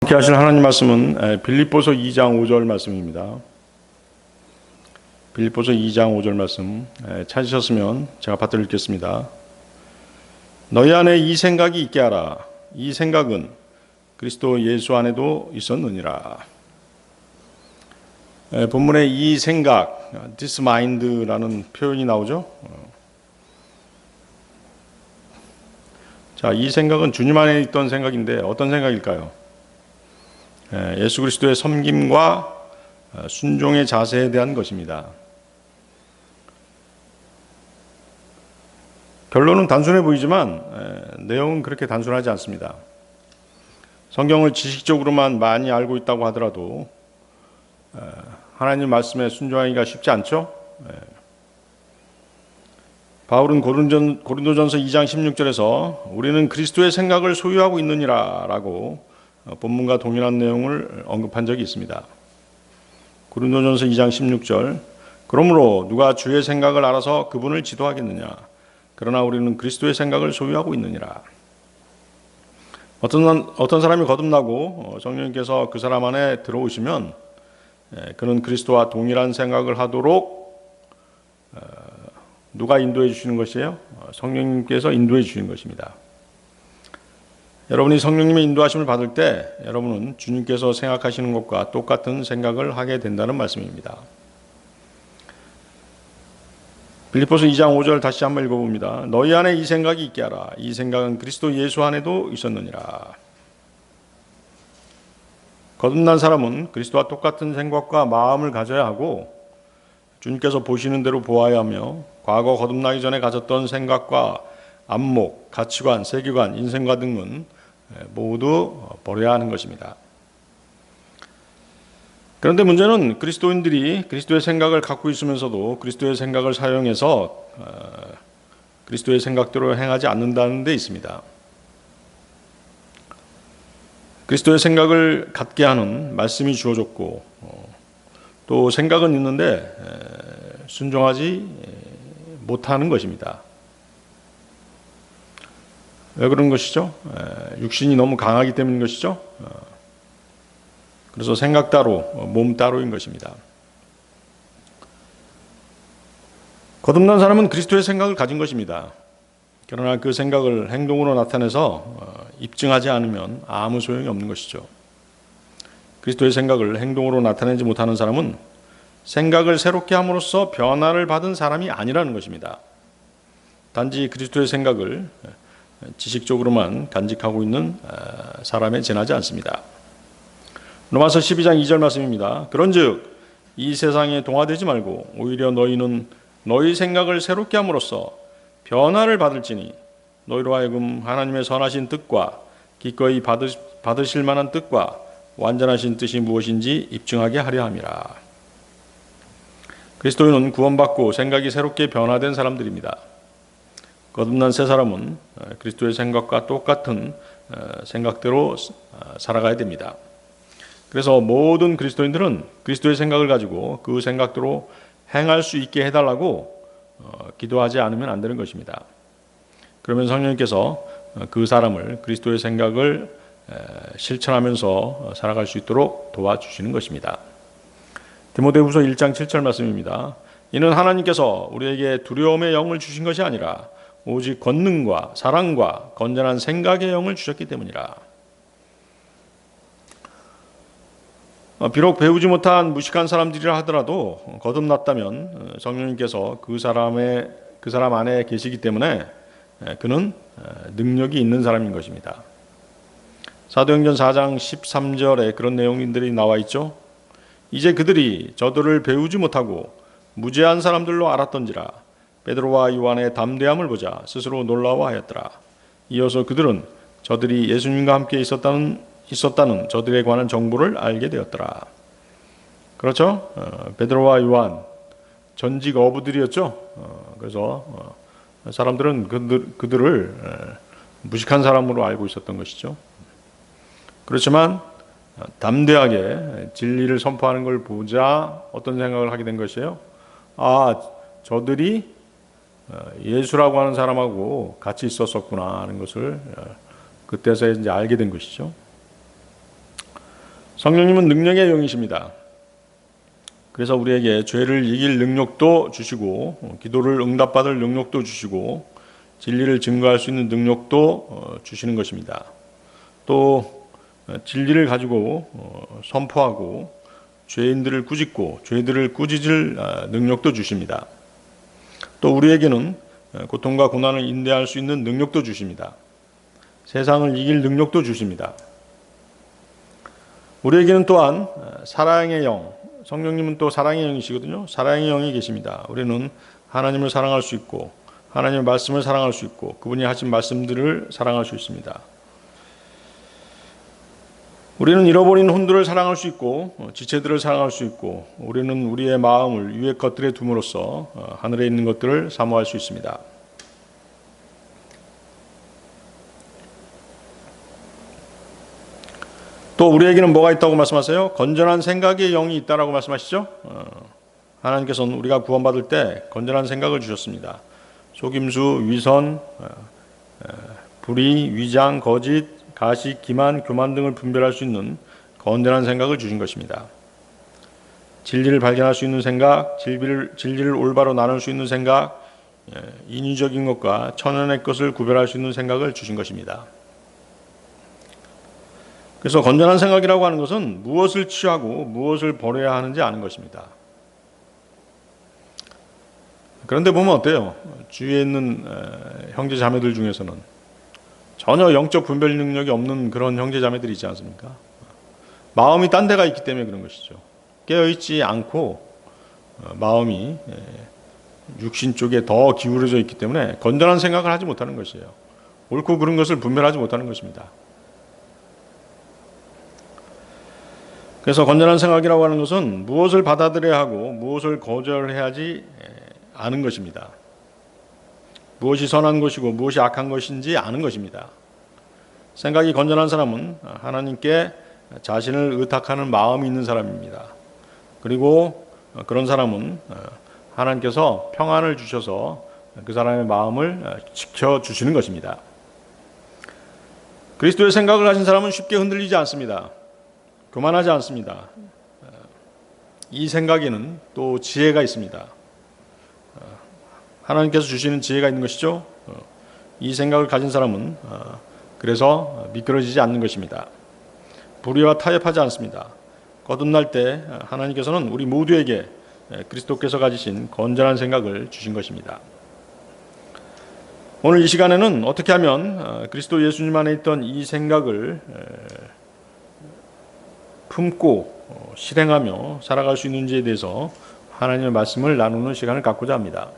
함께 하실 하나님 말씀은 빌립보서 2장 5절 말씀입니다. 빌립보서 2장 5절 말씀 찾으셨으면 제가 받들어 읽겠습니다. 너희 안에 이 생각이 있게 하라. 이 생각은 그리스도 예수 안에도 있었느니라. 본문에 이 생각, this mind라는 표현이 나오죠. 자, 이 생각은 주님 안에 있던 생각인데 어떤 생각일까요? 예수 그리스도의 섬김과 순종의 자세에 대한 것입니다. 결론은 단순해 보이지만 내용은 그렇게 단순하지 않습니다. 성경을 지식적으로만 많이 알고 있다고 하더라도 하나님 말씀에 순종하기가 쉽지 않죠. 바울은 고린도전서 2장 16절에서 우리는 그리스도의 생각을 소유하고 있느니라 라고 본문과 동일한 내용을 언급한 적이 있습니다. 고린도전서 2장 16절 그러므로 누가 주의 생각을 알아서 그분을 지도하겠느냐. 그러나 우리는 그리스도의 생각을 소유하고 있느니라. 어떤 사람이 거듭나고 성령님께서 그 사람 안에 들어오시면 그는 그리스도와 동일한 생각을 하도록 누가 인도해 주시는 것이에요? 성령님께서 인도해 주시는 것입니다. 여러분이 성령님의 인도하심을 받을 때 여러분은 주님께서 생각하시는 것과 똑같은 생각을 하게 된다는 말씀입니다. 빌립보서 2장 5절 다시 한번 읽어봅니다. 너희 안에 이 생각이 있게 하라. 이 생각은 그리스도 예수 안에도 있었느니라. 거듭난 사람은 그리스도와 똑같은 생각과 마음을 가져야 하고 주님께서 보시는 대로 보아야 하며 과거 거듭나기 전에 가졌던 생각과 안목, 가치관, 세계관, 인생관 등은 모두 버려야 하는 것입니다. 그런데 문제는 그리스도인들이 그리스도의 생각을 갖고 있으면서도 그리스도의 생각을 사용해서 그리스도의 생각대로 행하지 않는다는 데 있습니다. 그리스도의 생각을 갖게 하는 말씀이 주어졌고 또 생각은 있는데 순종하지 못하는 것입니다. 왜 그런 것이죠? 육신이 너무 강하기 때문인 것이죠. 그래서 생각 따로, 몸 따로인 것입니다. 거듭난 사람은 그리스도의 생각을 가진 것입니다. 그러나 그 생각을 행동으로 나타내서 입증하지 않으면 아무 소용이 없는 것이죠. 그리스도의 생각을 행동으로 나타내지 못하는 사람은 생각을 새롭게 함으로써 변화를 받은 사람이 아니라는 것입니다. 단지 그리스도의 생각을 지식적으로만 간직하고 있는 사람에 지나지 않습니다. 로마서 12장 2절 말씀입니다. 그런즉 이 세상에 동화되지 말고 오히려 너희는 너희 생각을 새롭게 함으로써 변화를 받을지니 너희로 하여금 하나님의 선하신 뜻과 기꺼이 받으실 만한 뜻과 완전하신 뜻이 무엇인지 입증하게 하려 함이라. 그리스도인은 구원받고 생각이 새롭게 변화된 사람들입니다. 거듭난 새 사람은 그리스도의 생각과 똑같은 생각대로 살아가야 됩니다. 그래서 모든 그리스도인들은 그리스도의 생각을 가지고 그 생각대로 행할 수 있게 해달라고 기도하지 않으면 안 되는 것입니다. 그러면 성령님께서 그 사람을 그리스도의 생각을 실천하면서 살아갈 수 있도록 도와주시는 것입니다. 디모데후서 1장 7절 말씀입니다. 이는 하나님께서 우리에게 두려움의 영을 주신 것이 아니라 오직 권능과 사랑과 건전한 생각의 영을 주셨기 때문이라. 비록 배우지 못한 무식한 사람들이라 하더라도 거듭났다면 성령님께서 그 사람 안에 계시기 때문에 그는 능력이 있는 사람인 것입니다. 사도행전 4장 13절에 그런 내용들이 나와 있죠. 이제 그들이 저들을 배우지 못하고 무죄한 사람들로 알았던지라 베드로와 요한의 담대함을 보자 스스로 놀라워하였더라. 이어서 그들은 저들이 예수님과 함께 있었다는 저들에 관한 정보를 알게 되었더라. 그렇죠? 베드로와 요한 전직 어부들이었죠. 그래서 사람들은 그들을 무식한 사람으로 알고 있었던 것이죠. 그렇지만 담대하게 진리를 선포하는 걸 보자 어떤 생각을 하게 된 것이에요? 저들이 예수라고 하는 사람하고 같이 있었었구나 하는 것을 그때서 이제 알게 된 것이죠. 성령님은 능력의 영이십니다. 그래서 우리에게 죄를 이길 능력도 주시고 기도를 응답받을 능력도 주시고 진리를 증거할 수 있는 능력도 주시는 것입니다. 또 진리를 가지고 선포하고 죄인들을 꾸짖고 죄들을 꾸짖을 능력도 주십니다. 또 우리에게는 고통과 고난을 인내할 수 있는 능력도 주십니다. 세상을 이길 능력도 주십니다. 우리에게는 또한 사랑의 영, 성령님은 또 사랑의 영이시거든요. 사랑의 영이 계십니다. 우리는 하나님을 사랑할 수 있고 하나님의 말씀을 사랑할 수 있고 그분이 하신 말씀들을 사랑할 수 있습니다. 우리는 잃어버린 혼들을 사랑할 수 있고 지체들을 사랑할 수 있고 우리는 우리의 마음을 위의 것들에 둠으로써 하늘에 있는 것들을 사모할 수 있습니다. 또 우리에게는 뭐가 있다고 말씀하세요? 건전한 생각의 영이 있다라고 말씀하시죠? 하나님께서는 우리가 구원받을 때 건전한 생각을 주셨습니다. 속임수, 위선, 불의, 위장, 거짓, 가식, 기만, 교만 등을 분별할 수 있는 건전한 생각을 주신 것입니다. 진리를 발견할 수 있는 생각, 진리를 올바로 나눌 수 있는 생각, 인위적인 것과 천연의 것을 구별할 수 있는 생각을 주신 것입니다. 그래서 건전한 생각이라고 하는 것은 무엇을 취하고 무엇을 버려야 하는지 아는 것입니다. 그런데 보면 어때요? 주위에 있는 형제 자매들 중에서는 전혀 영적 분별 능력이 없는 그런 형제 자매들이 있지 않습니까? 마음이 딴 데가 있기 때문에 그런 것이죠. 깨어있지 않고 마음이 육신 쪽에 더 기울어져 있기 때문에 건전한 생각을 하지 못하는 것이에요. 옳고 그른 것을 분별하지 못하는 것입니다. 그래서 건전한 생각이라고 하는 것은 무엇을 받아들여야 하고 무엇을 거절해야지 아는 것입니다. 무엇이 선한 것이고 무엇이 악한 것인지 아는 것입니다. 생각이 건전한 사람은 하나님께 자신을 의탁하는 마음이 있는 사람입니다. 그리고 그런 사람은 하나님께서 평안을 주셔서 그 사람의 마음을 지켜주시는 것입니다. 그리스도의 생각을 가진 사람은 쉽게 흔들리지 않습니다. 교만하지 않습니다. 이 생각에는 또 지혜가 있습니다. 하나님께서 주시는 지혜가 있는 것이죠. 이 생각을 가진 사람은 그래서 미끄러지지 않는 것입니다. 불의와 타협하지 않습니다. 거듭날 때 하나님께서는 우리 모두에게 그리스도께서 가지신 건전한 생각을 주신 것입니다. 오늘 이 시간에는 어떻게 하면 그리스도 예수님 안에 있던 이 생각을 품고 실행하며 살아갈 수 있는지에 대해서 하나님의 말씀을 나누는 시간을 갖고자 합니다.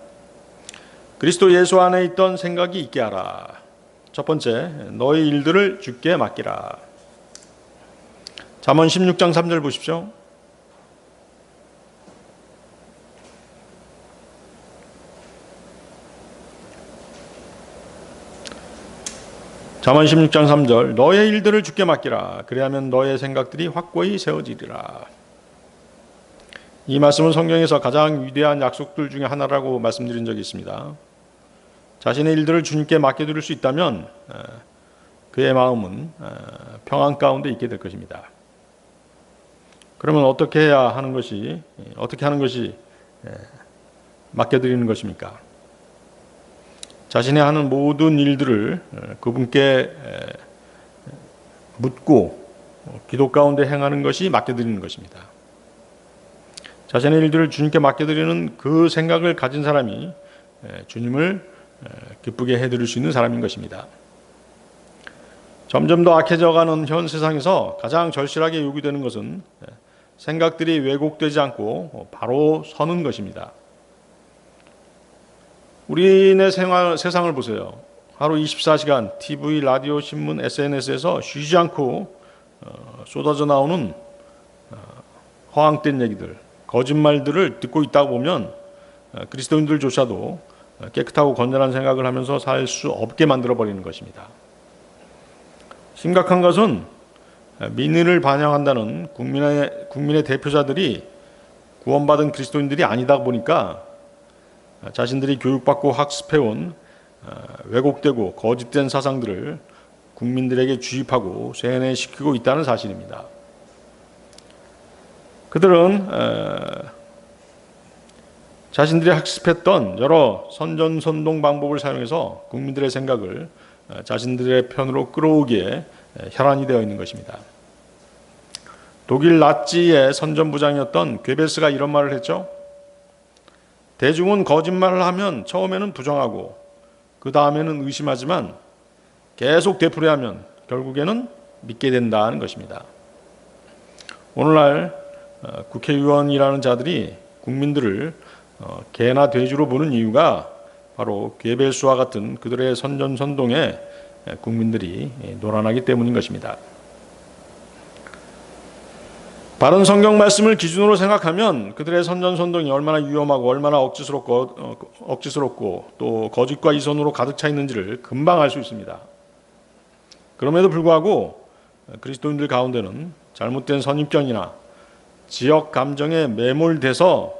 그리스도 예수 안에 있던 생각이 있게 하라. 첫 번째, 너의 일들을 주께 맡기라. 잠언 16장 3절 보십시오. 잠언 16장 3절 너의 일들을 주께 맡기라. 그리하면 너의 생각들이 확고히 세워지리라. 이 말씀은 성경에서 가장 위대한 약속들 중에 하나라고 말씀드린 적이 있습니다. 자신의 일들을 주님께 맡겨드릴 수 있다면 그의 마음은 평안 가운데 있게 될 것입니다. 그러면 어떻게 하는 것이 맡겨드리는 것입니까? 자신이 하는 모든 일들을 그분께 묻고 기도 가운데 행하는 것이 맡겨드리는 것입니다. 자신의 일들을 주님께 맡겨드리는 그 생각을 가진 사람이 주님을 기쁘게 해드릴 수 있는 사람인 것입니다. 점점 더 악해져가는 현 세상에서 가장 절실하게 요구되는 것은 생각들이 왜곡되지 않고 바로 서는 것입니다. 우리네 세상을 보세요. 하루 24시간 TV, 라디오, 신문, SNS에서 쉬지 않고 쏟아져 나오는 허황된 얘기들, 거짓말들을 듣고 있다 보면 그리스도인들조차도 깨끗하고 건전한 생각을 하면서 살 수 없게 만들어버리는 것입니다. 심각한 것은 민의를 반영한다는 국민의 대표자들이 구원받은 그리스도인들이 아니다 보니까 자신들이 교육받고 학습해온 왜곡되고 거짓된 사상들을 국민들에게 주입하고 세뇌시키고 있다는 사실입니다. 그들은 자신들이 학습했던 여러 선전선동 방법을 사용해서 국민들의 생각을 자신들의 편으로 끌어오기에 혈안이 되어 있는 것입니다. 독일 나치의 선전부장이었던 괴베스가 이런 말을 했죠. 대중은 거짓말을 하면 처음에는 부정하고 그 다음에는 의심하지만 계속 되풀이하면 결국에는 믿게 된다는 것입니다. 오늘날 국회의원이라는 자들이 국민들을 개나 돼지로 보는 이유가 바로 괴벨스와 같은 그들의 선전선동에 국민들이 노란하기 때문인 것입니다. 바른 성경 말씀을 기준으로 생각하면 그들의 선전선동이 얼마나 위험하고 얼마나 억지스럽고 또 거짓과 이선으로 가득 차 있는지를 금방 알 수 있습니다. 그럼에도 불구하고 그리스도인들 가운데는 잘못된 선입견이나 지역 감정에 매몰돼서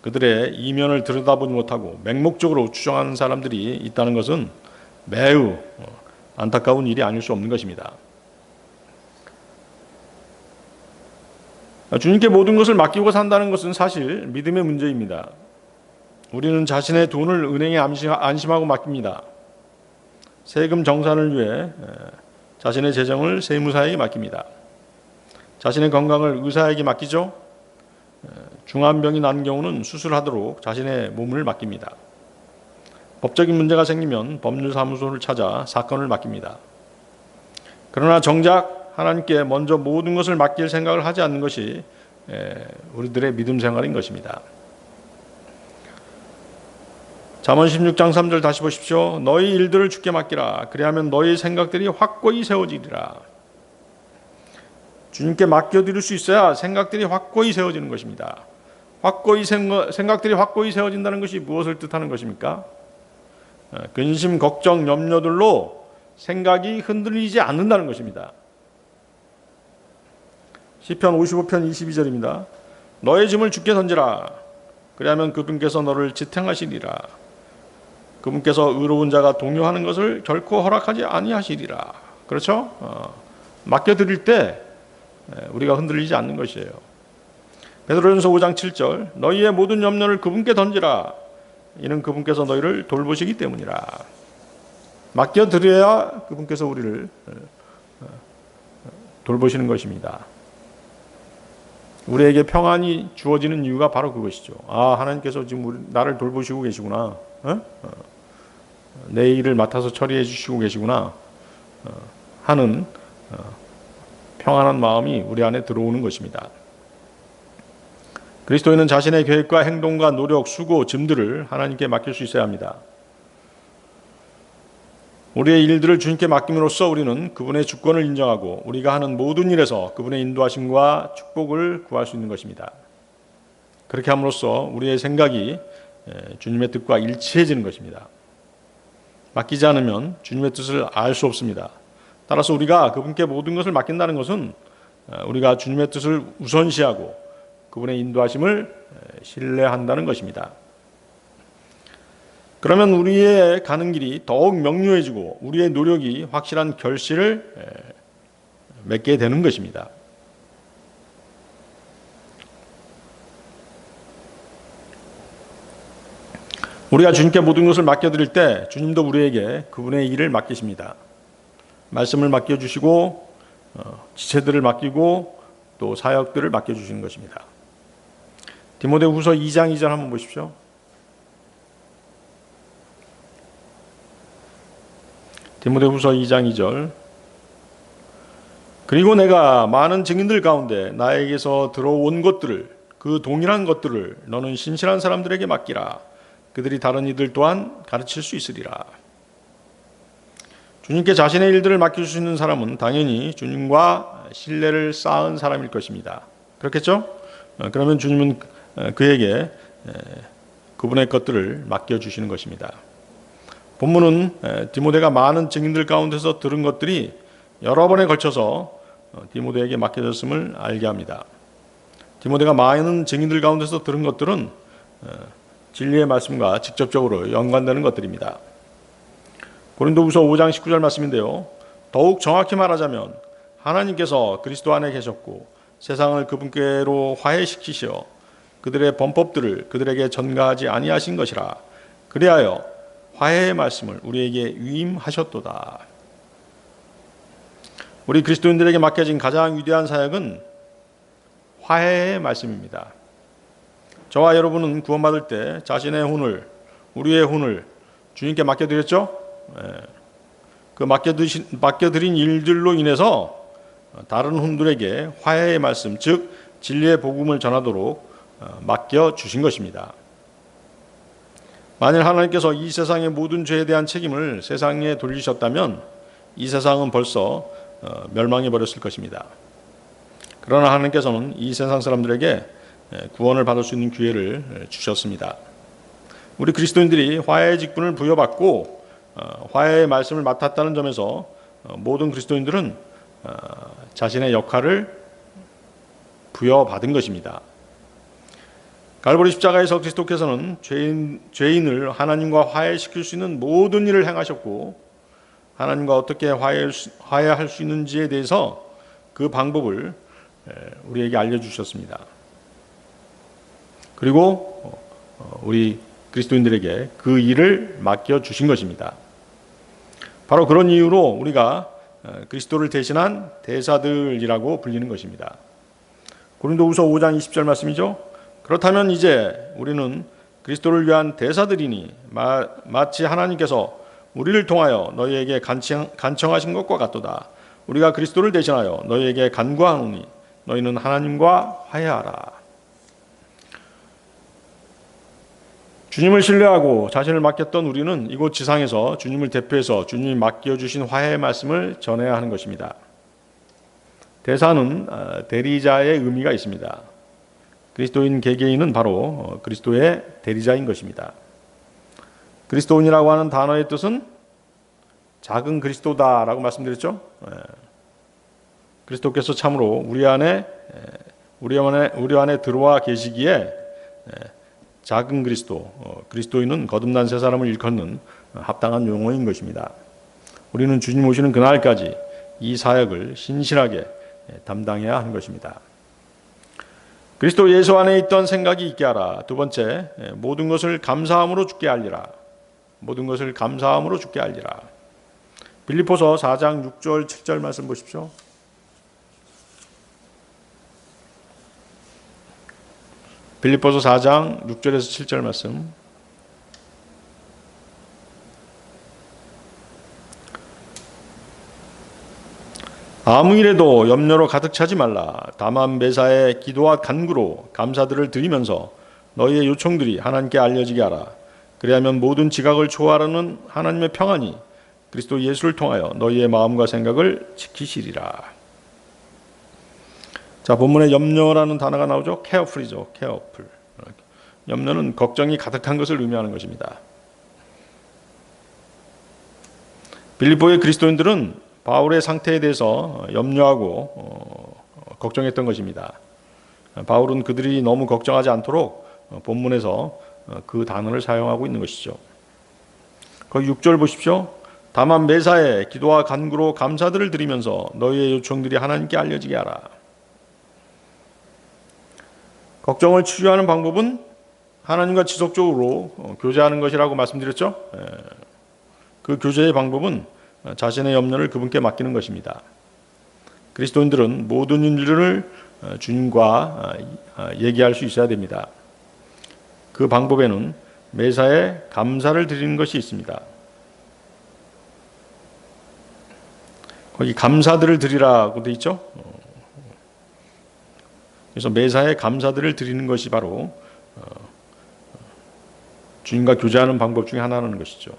그들의 이면을 들여다보지 못하고 맹목적으로 추정하는 사람들이 있다는 것은 매우 안타까운 일이 아닐 수 없는 것입니다. 주님께 모든 것을 맡기고 산다는 것은 사실 믿음의 문제입니다. 우리는 자신의 돈을 은행에 안심하고 맡깁니다. 세금 정산을 위해 자신의 재정을 세무사에게 맡깁니다. 자신의 건강을 의사에게 맡기죠. 중한 병이 난 경우는 수술하도록 자신의 몸을 맡깁니다. 법적인 문제가 생기면 법률사무소를 찾아 사건을 맡깁니다. 그러나 정작 하나님께 먼저 모든 것을 맡길 생각을 하지 않는 것이 우리들의 믿음 생활인 것입니다. 잠언 16장 3절 다시 보십시오. 너희 일들을 주께 맡기라. 그리하면 너희 생각들이 확고히 세워지리라. 주님께 맡겨드릴 수 있어야 생각들이 확고히 세워지는 것입니다. 생각들이 확고히 세워진다는 것이 무엇을 뜻하는 것입니까? 근심, 걱정, 염려들로 생각이 흔들리지 않는다는 것입니다. 시편 55편 22절입니다. 너의 짐을 주께 던지라. 그리하면 그분께서 너를 지탱하시리라. 그분께서 의로운 자가 동요하는 것을 결코 허락하지 아니하시리라. 그렇죠? 맡겨드릴 때 우리가 흔들리지 않는 것이에요. 베드로전서 5장 7절 너희의 모든 염려를 그분께 던지라. 이는 그분께서 너희를 돌보시기 때문이라. 맡겨드려야 그분께서 우리를 돌보시는 것입니다. 우리에게 평안이 주어지는 이유가 바로 그것이죠. 하나님께서 지금 나를 돌보시고 계시구나. 내 일을 맡아서 처리해 주시고 계시구나 하는 평안한 마음이 우리 안에 들어오는 것입니다. 그리스도인은 자신의 계획과 행동과 노력, 수고, 짐들을 하나님께 맡길 수 있어야 합니다. 우리의 일들을 주님께 맡김으로써 우리는 그분의 주권을 인정하고 우리가 하는 모든 일에서 그분의 인도하심과 축복을 구할 수 있는 것입니다. 그렇게 함으로써 우리의 생각이 주님의 뜻과 일치해지는 것입니다. 맡기지 않으면 주님의 뜻을 알 수 없습니다. 따라서 우리가 그분께 모든 것을 맡긴다는 것은 우리가 주님의 뜻을 우선시하고 그분의 인도하심을 신뢰한다는 것입니다. 그러면 우리의 가는 길이 더욱 명료해지고 우리의 노력이 확실한 결실을 맺게 되는 것입니다. 우리가 주님께 모든 것을 맡겨드릴 때 주님도 우리에게 그분의 일을 맡기십니다. 말씀을 맡겨주시고 지체들을 맡기고 또 사역들을 맡겨주시는 것입니다. 디모데후서 2장 2절 한번 보십시오. 디모데후서 2장 2절 그리고 내가 많은 증인들 가운데 나에게서 들어온 것들을 그 동일한 것들을 너는 신실한 사람들에게 맡기라. 그들이 다른 이들 또한 가르칠 수 있으리라. 주님께 자신의 일들을 맡겨주시는 사람은 당연히 주님과 신뢰를 쌓은 사람일 것입니다. 그렇겠죠? 그러면 주님은 그에게 그분의 것들을 맡겨주시는 것입니다. 본문은 디모데가 많은 증인들 가운데서 들은 것들이 여러 번에 걸쳐서 디모데에게 맡겨졌음을 알게 합니다. 디모데가 많은 증인들 가운데서 들은 것들은 진리의 말씀과 직접적으로 연관되는 것들입니다. 고린도후서 5장 19절 말씀인데요. 더욱 정확히 말하자면 하나님께서 그리스도 안에 계셨고 세상을 그분께로 화해시키시어 그들의 범법들을 그들에게 전가하지 아니하신 것이라. 그리하여 화해의 말씀을 우리에게 위임하셨도다. 우리 그리스도인들에게 맡겨진 가장 위대한 사역은 화해의 말씀입니다. 저와 여러분은 구원받을 때 자신의 혼을, 우리의 혼을 주님께 맡겨드렸죠? 그 맡겨드린 일들로 인해서 다른 혼들에게 화해의 말씀, 즉 진리의 복음을 전하도록 맡겨주신 것입니다. 만일 하나님께서 이 세상의 모든 죄에 대한 책임을 세상에 돌리셨다면 이 세상은 벌써 멸망해 버렸을 것입니다. 그러나 하나님께서는 이 세상 사람들에게 구원을 받을 수 있는 기회를 주셨습니다. 우리 그리스도인들이 화해의 직분을 부여받고 화해의 말씀을 맡았다는 점에서 모든 그리스도인들은 자신의 역할을 부여받은 것입니다. 갈보리 십자가에서 그리스도께서는 죄인을 하나님과 화해시킬 수 있는 모든 일을 행하셨고 하나님과 어떻게 화해할 수 있는지에 대해서 그 방법을 우리에게 알려주셨습니다. 그리고 우리 그리스도인들에게 그 일을 맡겨주신 것입니다. 바로 그런 이유로 우리가 그리스도를 대신한 대사들이라고 불리는 것입니다. 고린도후서 5장 20절 말씀이죠. 그렇다면 이제 우리는 그리스도를 위한 대사들이니 마치 하나님께서 우리를 통하여 너희에게 간청하신 것과 같도다. 우리가 그리스도를 대신하여 너희에게 간구하노니 너희는 하나님과 화해하라. 주님을 신뢰하고 자신을 맡겼던 우리는 이곳 지상에서 주님을 대표해서 주님이 맡겨주신 화해의 말씀을 전해야 하는 것입니다. 대사는 대리자의 의미가 있습니다. 그리스도인 개개인은 바로 그리스도의 대리자인 것입니다. 그리스도인이라고 하는 단어의 뜻은 작은 그리스도다라고 말씀드렸죠. 그리스도께서 참으로 우리 안에 들어와 계시기에 작은 그리스도인은 거듭난 새 사람을 일컫는 합당한 용어인 것입니다. 우리는 주님 오시는 그날까지 이 사역을 신실하게 담당해야 하는 것입니다. 그리스도 예수 안에 있던 생각이 있게 하라. 두 번째, 모든 것을 감사함으로 주께 알리라. 모든 것을 감사함으로 주께 알리라. 빌립보서 4장 6절 7절 말씀 보십시오. 빌립보서 4장 6절에서 7절 말씀. 아무 일에도 염려로 가득 차지 말라. 다만 매사에 기도와 간구로 감사들을 드리면서 너희의 요청들이 하나님께 알려지게 하라. 그리하면 모든 지각을 초월하는 하나님의 평안이 그리스도 예수를 통하여 너희의 마음과 생각을 지키시리라. 자, 본문에 염려라는 단어가 나오죠. careful이죠. careful. 염려는 걱정이 가득한 것을 의미하는 것입니다. 빌립보의 그리스도인들은 바울의 상태에 대해서 염려하고 걱정했던 것입니다. 바울은 그들이 너무 걱정하지 않도록 본문에서 그 단어를 사용하고 있는 것이죠. 거기 6절 보십시오. 다만 매사에 기도와 간구로 감사들을 드리면서 너희의 요청들이 하나님께 알려지게 하라. 걱정을 치유하는 방법은 하나님과 지속적으로 교제하는 것이라고 말씀드렸죠. 그 교제의 방법은 자신의 염려를 그분께 맡기는 것입니다. 그리스도인들은 모든 일들을 주님과 얘기할 수 있어야 됩니다. 그 방법에는 매사에 감사를 드리는 것이 있습니다. 거기 감사들을 드리라고 되어 있죠. 그래서 매사에 감사들을 드리는 것이 바로 주님과 교제하는 방법 중에 하나라는 것이죠.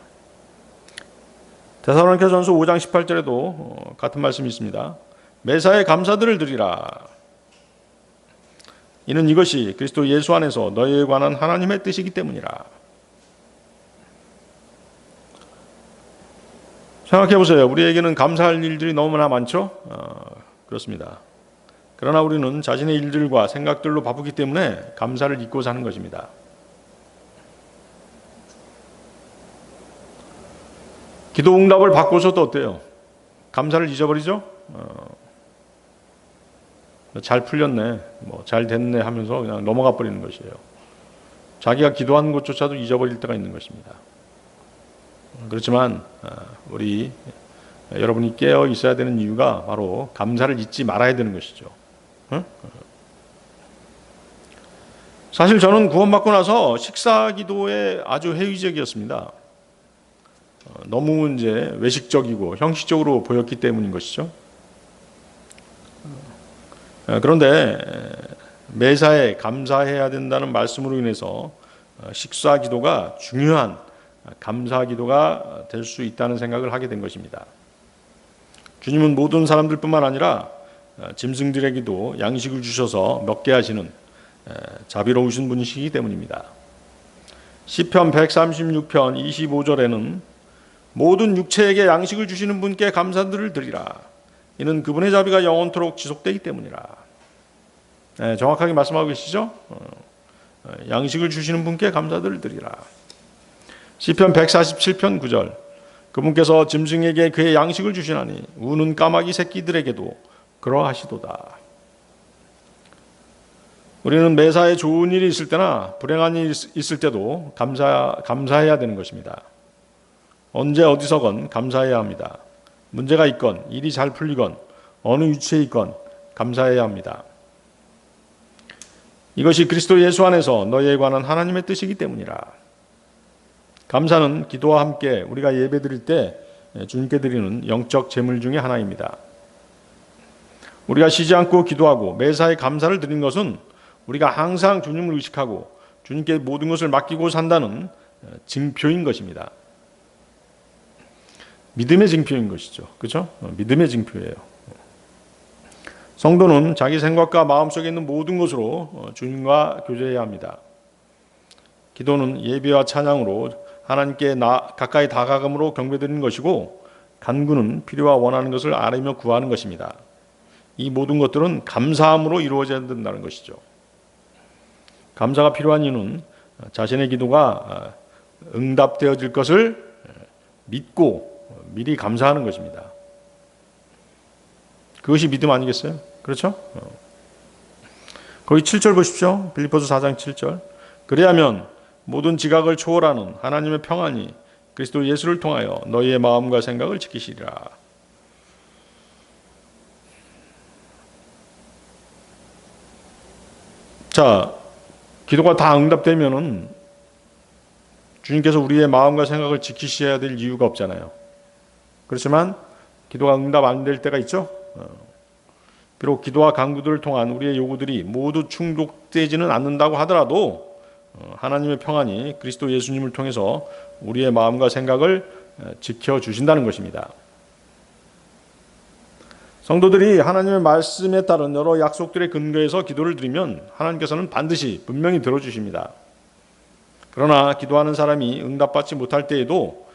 데살로니가전서 5장 18절에도 같은 말씀이 있습니다. 매사에 감사들을 드리라. 이는 이것이 그리스도 예수 안에서 너희에 관한 하나님의 뜻이기 때문이라. 생각해 보세요. 우리에게는 감사할 일들이 너무나 많죠? 그렇습니다. 그러나 우리는 자신의 일들과 생각들로 바쁘기 때문에 감사를 잊고 사는 것입니다. 기도 응답을 받고서도 어때요? 감사를 잊어버리죠? 잘 풀렸네, 뭐 잘 됐네 하면서 그냥 넘어가 버리는 것이에요. 자기가 기도한 것조차도 잊어버릴 때가 있는 것입니다. 그렇지만 우리 여러분이 깨어 있어야 되는 이유가 바로 감사를 잊지 말아야 되는 것이죠. 응? 사실 저는 구원받고 나서 식사 기도에 아주 회의적이었습니다. 너무 이제 외식적이고 형식적으로 보였기 때문인 것이죠. 그런데 매사에 감사해야 된다는 말씀으로 인해서 식사 기도가 중요한 감사 기도가 될 수 있다는 생각을 하게 된 것입니다. 주님은 모든 사람들뿐만 아니라 짐승들에게도 양식을 주셔서 먹게 하시는 자비로우신 분이시기 때문입니다. 시편 136편 25절에는 모든 육체에게 양식을 주시는 분께 감사들을 드리라. 이는 그분의 자비가 영원토록 지속되기 때문이라. 정확하게 말씀하고 계시죠? 양식을 주시는 분께 감사들을 드리라. 시편 147편 9절 그분께서 짐승에게 그의 양식을 주시나니 우는 까마귀 새끼들에게도 그러하시도다. 우리는 매사에 좋은 일이 있을 때나 불행한 일이 있을 때도 감사해야 되는 것입니다. 언제 어디서건 감사해야 합니다. 문제가 있건 일이 잘 풀리건 어느 위치에 있건 감사해야 합니다. 이것이 그리스도 예수 안에서 너희에 관한 하나님의 뜻이기 때문이라. 감사는 기도와 함께 우리가 예배드릴 때 주님께 드리는 영적 제물 중에 하나입니다. 우리가 쉬지 않고 기도하고 매사에 감사를 드리는 것은 우리가 항상 주님을 의식하고 주님께 모든 것을 맡기고 산다는 증표인 것입니다. 믿음의 증표인 것이죠. 그렇죠? 믿음의 증표예요. 성도는 자기 생각과 마음속에 있는 모든 것으로 주님과 교제해야 합니다. 기도는 예배와 찬양으로 하나님께 가까이 다가감으로 경배드리는 것이고 간구는 필요와 원하는 것을 아뢰며 구하는 것입니다. 이 모든 것들은 감사함으로 이루어져야 된다는 것이죠. 감사가 필요한 이유는 자신의 기도가 응답되어질 것을 믿고 미리 감사하는 것입니다. 그것이 믿음 아니겠어요? 그렇죠? 거기 7절 보십시오. 빌립보서 4장 7절. 그리하면 모든 지각을 초월하는 하나님의 평안이 그리스도 예수를 통하여 너희의 마음과 생각을 지키시리라. 자, 기도가 다 응답되면은 주님께서 우리의 마음과 생각을 지키셔야 될 이유가 없잖아요. 그렇지만 기도가 응답 안 될 때가 있죠. 비록 기도와 간구들을 통한 우리의 요구들이 모두 충족되지는 않는다고 하더라도 하나님의 평안이 그리스도 예수님을 통해서 우리의 마음과 생각을 지켜주신다는 것입니다. 성도들이 하나님의 말씀에 따른 여러 약속들의 근거에서 기도를 드리면 하나님께서는 반드시 분명히 들어주십니다. 그러나 기도하는 사람이 응답받지 못할 때에도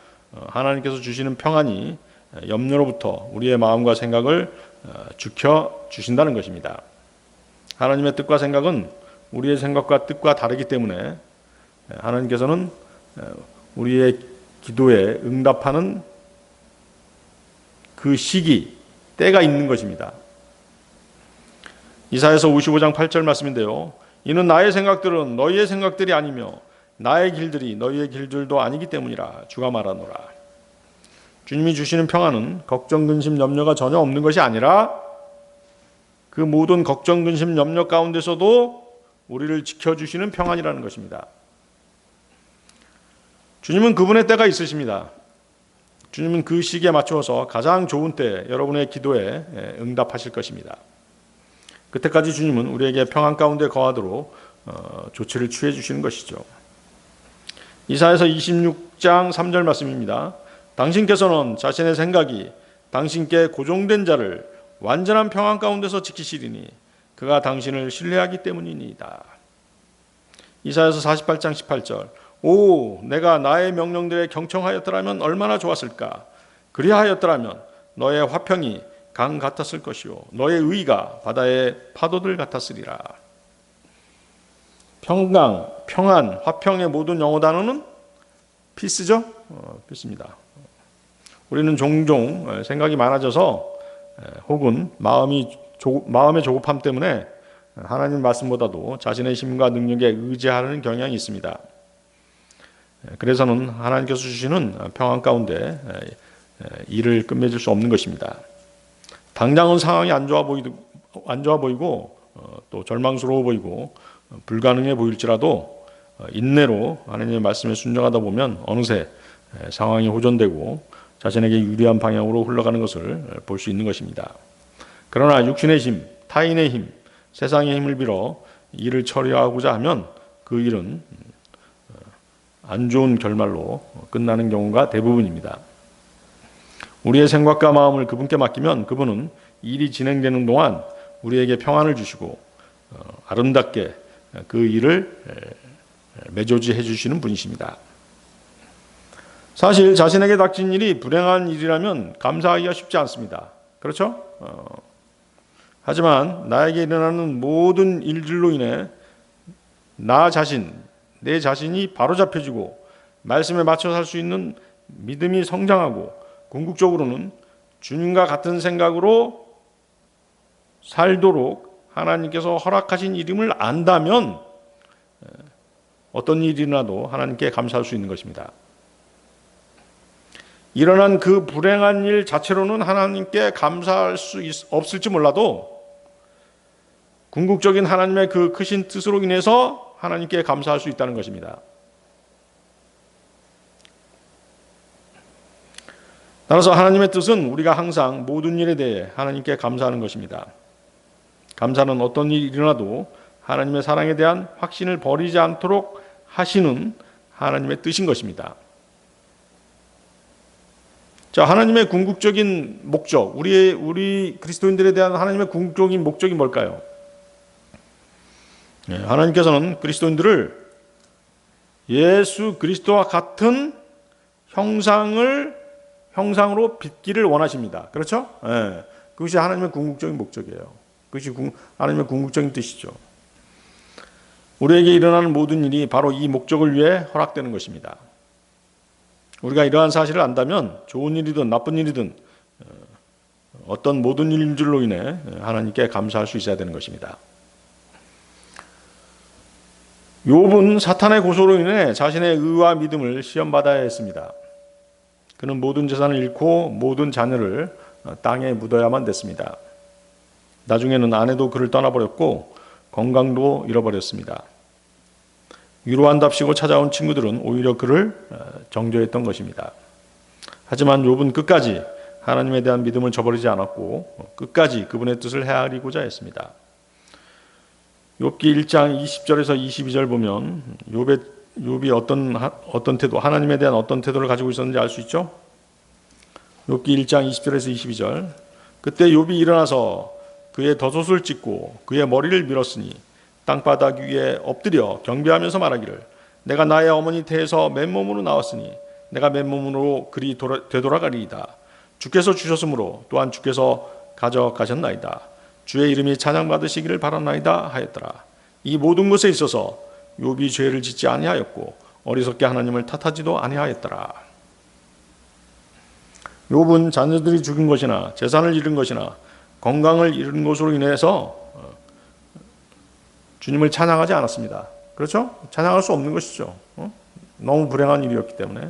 하나님께서 주시는 평안이 염려로부터 우리의 마음과 생각을 지켜주신다는 것입니다. 하나님의 뜻과 생각은 우리의 생각과 뜻과 다르기 때문에 하나님께서는 우리의 기도에 응답하는 그 시기, 때가 있는 것입니다. 이사야서 55장 8절 말씀인데요. 이는 나의 생각들은 너희의 생각들이 아니며 나의 길들이 너희의 길들도 아니기 때문이라 주가 말하노라. 주님이 주시는 평안은 걱정, 근심, 염려가 전혀 없는 것이 아니라 그 모든 걱정, 근심, 염려 가운데서도 우리를 지켜주시는 평안이라는 것입니다. 주님은 그분의 때가 있으십니다. 주님은 그 시기에 맞추어서 가장 좋은 때 여러분의 기도에 응답하실 것입니다. 그때까지 주님은 우리에게 평안 가운데 거하도록 조치를 취해 주시는 것이죠. 이사야서 26장 3절 말씀입니다. 당신께서는 자신의 생각이 당신께 고정된 자를 완전한 평안 가운데서 지키시리니 그가 당신을 신뢰하기 때문이니이다. 이사야서 48장 18절. 오, 내가 나의 명령들에 경청하였더라면 얼마나 좋았을까. 그리하였더라면 너의 화평이 강 같았을 것이요 너의 의가 바다의 파도들 같았으리라. 평강, 평안, 화평의 모든 영어 단어는 피스죠? 피스입니다. 우리는 종종 생각이 많아져서 혹은 마음이 마음의 조급함 때문에 하나님 말씀보다도 자신의 힘과 능력에 의지하는 경향이 있습니다. 그래서는 하나님께서 주시는 평안 가운데 일을 끝맺을 수 없는 것입니다. 당장은 상황이 안 좋아 보이고 또 절망스러워 보이고 불가능해 보일지라도 인내로 하나님의 말씀에 순종하다 보면 어느새 상황이 호전되고 자신에게 유리한 방향으로 흘러가는 것을 볼 수 있는 것입니다. 그러나 육신의 힘, 타인의 힘, 세상의 힘을 빌어 일을 처리하고자 하면 그 일은 안 좋은 결말로 끝나는 경우가 대부분입니다. 우리의 생각과 마음을 그분께 맡기면 그분은 일이 진행되는 동안 우리에게 평안을 주시고 아름답게 그 일을 매조지해 주시는 분이십니다. 사실 자신에게 닥친 일이 불행한 일이라면 감사하기가 쉽지 않습니다. 그렇죠? 하지만 나에게 일어나는 모든 일들로 인해 내 자신이 바로잡혀지고 말씀에 맞춰 살 수 있는 믿음이 성장하고 궁극적으로는 주님과 같은 생각으로 살도록 하나님께서 허락하신 일임을 안다면 어떤 일이라도 하나님께 감사할 수 있는 것입니다. 일어난 그 불행한 일 자체로는 하나님께 감사할 수 없을지 몰라도 궁극적인 하나님의 그 크신 뜻으로 인해서 하나님께 감사할 수 있다는 것입니다. 따라서 하나님의 뜻은 우리가 항상 모든 일에 대해 하나님께 감사하는 것입니다. 감사는 어떤 일이 일어나도 하나님의 사랑에 대한 확신을 버리지 않도록 하시는 하나님의 뜻인 것입니다. 자, 하나님의 궁극적인 목적, 우리 그리스도인들에 대한 하나님의 궁극적인 목적이 뭘까요? 하나님께서는 그리스도인들을 예수 그리스도와 같은 형상으로 빚기를 원하십니다. 그렇죠? 그것이 하나님의 궁극적인 목적이에요. 그것이 하나님의 궁극적인 뜻이죠. 우리에게 일어나는 모든 일이 바로 이 목적을 위해 허락되는 것입니다. 우리가 이러한 사실을 안다면 좋은 일이든 나쁜 일이든 어떤 모든 일들로 인해 하나님께 감사할 수 있어야 되는 것입니다. 욥은 사탄의 고소로 인해 자신의 의와 믿음을 시험받아야 했습니다. 그는 모든 재산을 잃고 모든 자녀를 땅에 묻어야만 됐습니다. 나중에는 아내도 그를 떠나버렸고 건강도 잃어버렸습니다. 위로한답시고 찾아온 친구들은 오히려 그를 정죄했던 것입니다. 하지만 욥은 끝까지 하나님에 대한 믿음을 저버리지 않았고 끝까지 그분의 뜻을 헤아리고자 했습니다. 욥기 1장 20절에서 22절 보면 욥이 어떤 태도, 하나님에 대한 어떤 태도를 가지고 있었는지 알 수 있죠? 욥기 1장 20절에서 22절. 그때 욥이 일어나서 그의 덧옷을 찢고 그의 머리를 밀었으니 땅바닥 위에 엎드려 경배하면서 말하기를 내가 나의 어머니 태에서 맨몸으로 나왔으니 내가 맨몸으로 그리 되돌아가리이다. 주께서 주셨으므로 또한 주께서 가져가셨나이다. 주의 이름이 찬양받으시기를 바라나이다 하였더라. 이 모든 것에 있어서 욥이 죄를 짓지 아니하였고 어리석게 하나님을 탓하지도 아니하였더라. 욥은 자녀들이 죽은 것이나 재산을 잃은 것이나 건강을 잃은 것으로 인해서 주님을 찬양하지 않았습니다. 그렇죠? 찬양할 수 없는 것이죠. 너무 불행한 일이었기 때문에.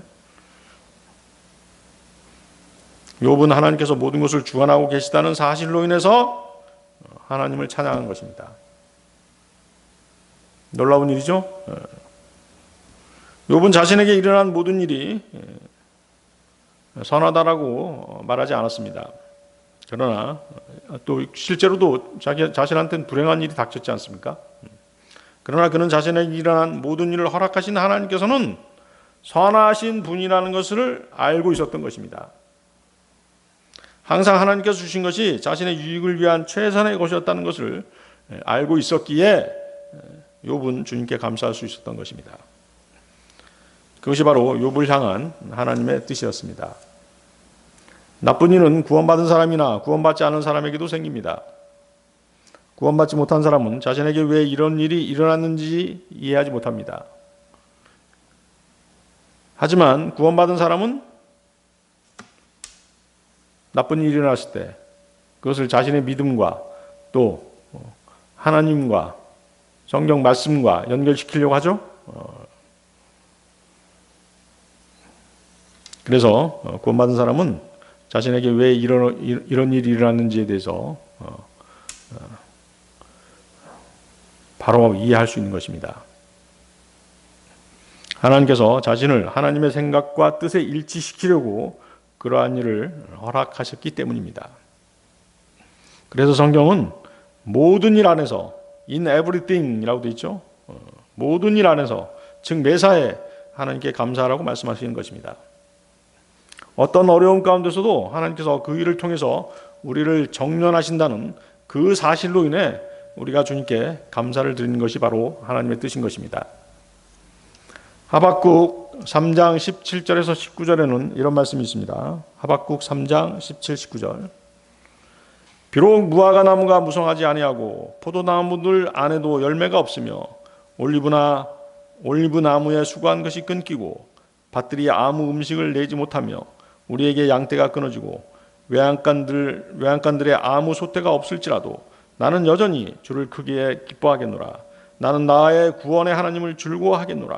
욥은 하나님께서 모든 것을 주관하고 계시다는 사실로 인해서 하나님을 찬양한 것입니다. 놀라운 일이죠? 욥은 자신에게 일어난 모든 일이 선하다라고 말하지 않았습니다. 그러나 또 실제로도 자신한테는 불행한 일이 닥쳤지 않습니까? 그러나 그는 자신에게 일어난 모든 일을 허락하신 하나님께서는 선하신 분이라는 것을 알고 있었던 것입니다. 항상 하나님께서 주신 것이 자신의 유익을 위한 최선의 것이었다는 것을 알고 있었기에 욥은 주님께 감사할 수 있었던 것입니다. 그것이 바로 욥을 향한 하나님의 뜻이었습니다. 나쁜 일은 구원받은 사람이나 구원받지 않은 사람에게도 생깁니다. 구원받지 못한 사람은 자신에게 왜 이런 일이 일어났는지 이해하지 못합니다. 하지만 구원받은 사람은 나쁜 일이 일어났을 때 그것을 자신의 믿음과 또 하나님과 성경 말씀과 연결시키려고 하죠. 그래서 구원받은 사람은 자신에게 왜 이런 일이 일어났는지에 대해서 바로 이해할 수 있는 것입니다. 하나님께서 자신을 하나님의 생각과 뜻에 일치시키려고 그러한 일을 허락하셨기 때문입니다. 그래서 성경은 모든 일 안에서 in everything이라고 되어 있죠. 모든 일 안에서, 즉 매사에 하나님께 감사하라고 말씀하시는 것입니다. 어떤 어려움 가운데서도 하나님께서 그 일을 통해서 우리를 정련하신다는 그 사실로 인해 우리가 주님께 감사를 드리는 것이 바로 하나님의 뜻인 것입니다. 하박국 3장 17절에서 19절에는 이런 말씀이 있습니다. 하박국 3장 17, 19절. 비록 무화과 나무가 무성하지 아니하고 포도나무들 안에도 열매가 없으며 올리브 나무에 수고한 것이 끊기고 밭들이 아무 음식을 내지 못하며 우리에게 양떼가 끊어지고 외양간들의 아무 소떼가 없을지라도 나는 여전히 주를 크게 기뻐하겠노라. 나는 나의 구원의 하나님을 즐거워하겠노라.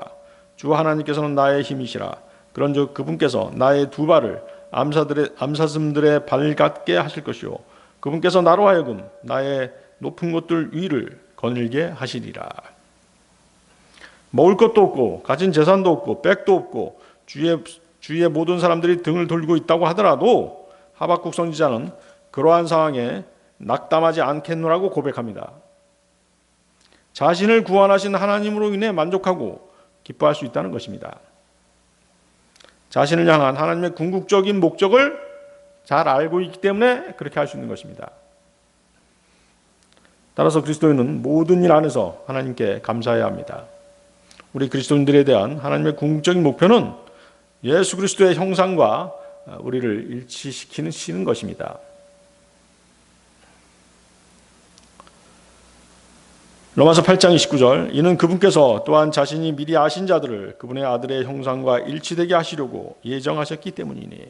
주 하나님께서는 나의 힘이시라. 그런즉 그분께서 나의 두 발을 암사슴들의 발 같게 하실 것이요 그분께서 나로 하여금 나의 높은 곳들 위를 거닐게 하시리라. 먹을 것도 없고 가진 재산도 없고 백도 없고 주위의 모든 사람들이 등을 돌리고 있다고 하더라도 하박국 선지자는 그러한 상황에 낙담하지 않겠노라고 고백합니다. 자신을 구원하신 하나님으로 인해 만족하고 기뻐할 수 있다는 것입니다. 자신을 향한 하나님의 궁극적인 목적을 잘 알고 있기 때문에 그렇게 할 수 있는 것입니다. 따라서 그리스도인은 모든 일 안에서 하나님께 감사해야 합니다. 우리 그리스도인들에 대한 하나님의 궁극적인 목표는 예수 그리스도의 형상과 우리를 일치시키는 것입니다. 로마서 8장 29절. 이는 그분께서 또한 자신이 미리 아신 자들을 그분의 아들의 형상과 일치되게 하시려고 예정하셨기 때문이니.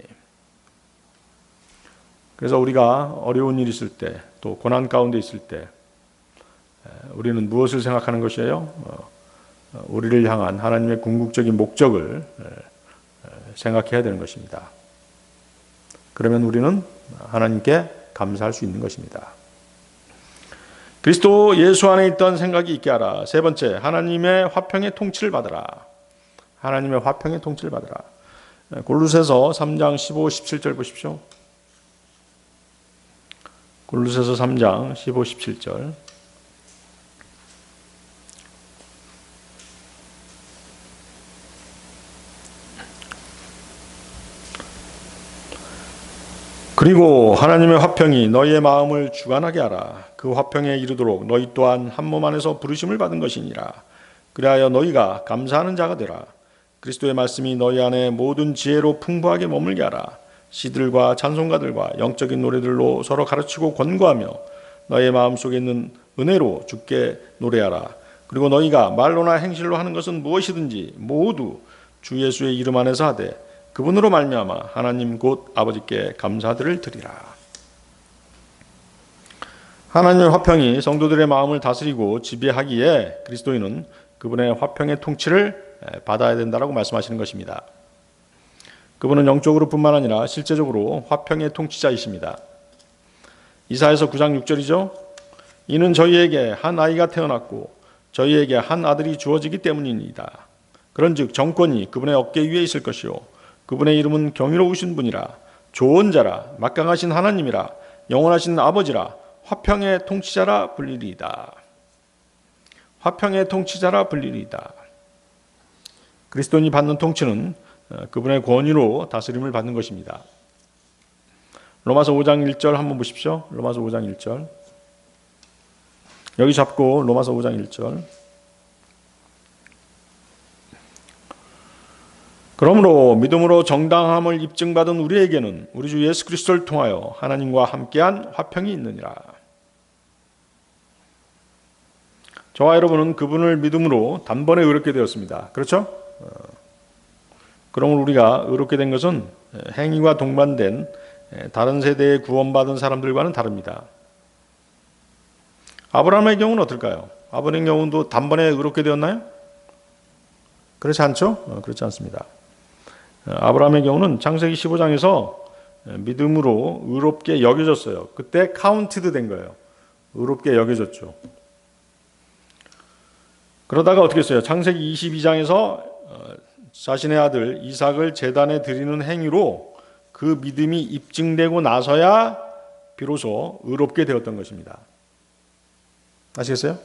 그래서 우리가 어려운 일이 있을 때, 또 고난 가운데 있을 때 우리는 무엇을 생각하는 것이에요? 우리를 향한 하나님의 궁극적인 목적을 생각해야 되는 것입니다. 그러면 우리는 하나님께 감사할 수 있는 것입니다. 그리스도 예수 안에 있던 생각이 있게 하라. 세 번째, 하나님의 화평의 통치를 받으라. 하나님의 화평의 통치를 받으라. 골로새서 3장 15, 17절 보십시오. 골로새서 3장 15, 17절. 그리고 하나님의 화평이 너희의 마음을 주관하게 하라. 그 화평에 이르도록 너희 또한 한 몸 안에서 부르심을 받은 것이니라. 그리하여 너희가 감사하는 자가 되라. 그리스도의 말씀이 너희 안에 모든 지혜로 풍부하게 머물게 하라. 시들과 찬송가들과 영적인 노래들로 서로 가르치고 권고하며 너희 마음속에 있는 은혜로 주께 노래하라. 그리고 너희가 말로나 행실로 하는 것은 무엇이든지 모두 주 예수의 이름 안에서 하되 그분으로 말미암아 하나님 곧 아버지께 감사들을 드리라. 하나님의 화평이 성도들의 마음을 다스리고 지배하기에 그리스도인은 그분의 화평의 통치를 받아야 된다라고 말씀하시는 것입니다. 그분은 영적으로 뿐만 아니라 실제적으로 화평의 통치자이십니다. 이사야서 9장 6절이죠. 이는 저희에게 한 아이가 태어났고 저희에게 한 아들이 주어지기 때문입니다. 그런즉 정권이 그분의 어깨 위에 있을 것이요 그분의 이름은 경이로우신 분이라 좋은 자라 막강하신 하나님이라 영원하신 아버지라 화평의 통치자라 불리리이다. 화평의 통치자라 불리리이다. 그리스도인이 받는 통치는 그분의 권위로 다스림을 받는 것입니다. 로마서 5장 1절 한번 보십시오. 로마서 5장 1절. 여기 잡고 로마서 5장 1절. 그러므로 믿음으로 정당함을 입증받은 우리에게는 우리 주 예수 그리스도를 통하여 하나님과 함께한 화평이 있느니라. 저와 여러분은 그분을 믿음으로 단번에 의롭게 되었습니다. 그렇죠? 그러므로 우리가 의롭게 된 것은 행위와 동반된 다른 세대에 구원받은 사람들과는 다릅니다. 아브라함의 경우는 어떨까요? 아브라함의 경우도 단번에 의롭게 되었나요? 그렇지 않죠? 그렇지 않습니다. 아브라함의 경우는 창세기 15장에서 믿음으로 의롭게 여겨졌어요. 그때 카운티드 된 거예요. 의롭게 여겨졌죠. 그러다가 어떻게 했어요? 창세기 22장에서 자신의 아들 이삭을 제단에 드리는 행위로 그 믿음이 입증되고 나서야 비로소 의롭게 되었던 것입니다. 아시겠어요?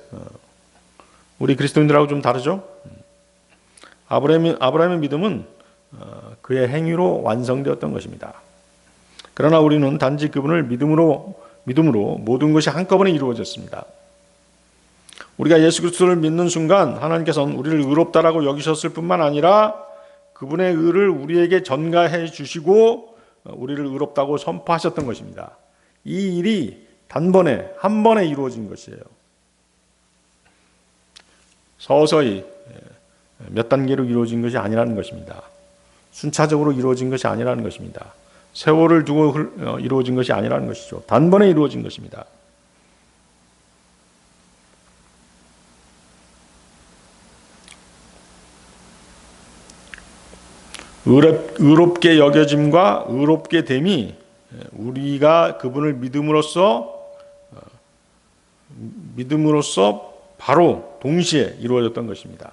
우리 그리스도인들하고 좀 다르죠? 아브라함의 믿음은 그의 행위로 완성되었던 것입니다. 그러나 우리는 단지 그분을 믿음으로 모든 것이 한꺼번에 이루어졌습니다. 우리가 예수 그리스도를 믿는 순간 하나님께서는 우리를 의롭다라고 여기셨을 뿐만 아니라 그분의 의를 우리에게 전가해 주시고 우리를 의롭다고 선포하셨던 것입니다. 이 일이 단번에 한 번에 이루어진 것이에요. 서서히 몇 단계로 이루어진 것이 아니라는 것입니다. 순차적으로 이루어진 것이 아니라는 것입니다. 세월을 두고 이루어진 것이 아니라는 것이죠. 단번에 이루어진 것입니다. 의롭게 여겨짐과 의롭게 됨이 우리가 그분을 믿음으로써 바로 동시에 이루어졌던 것입니다.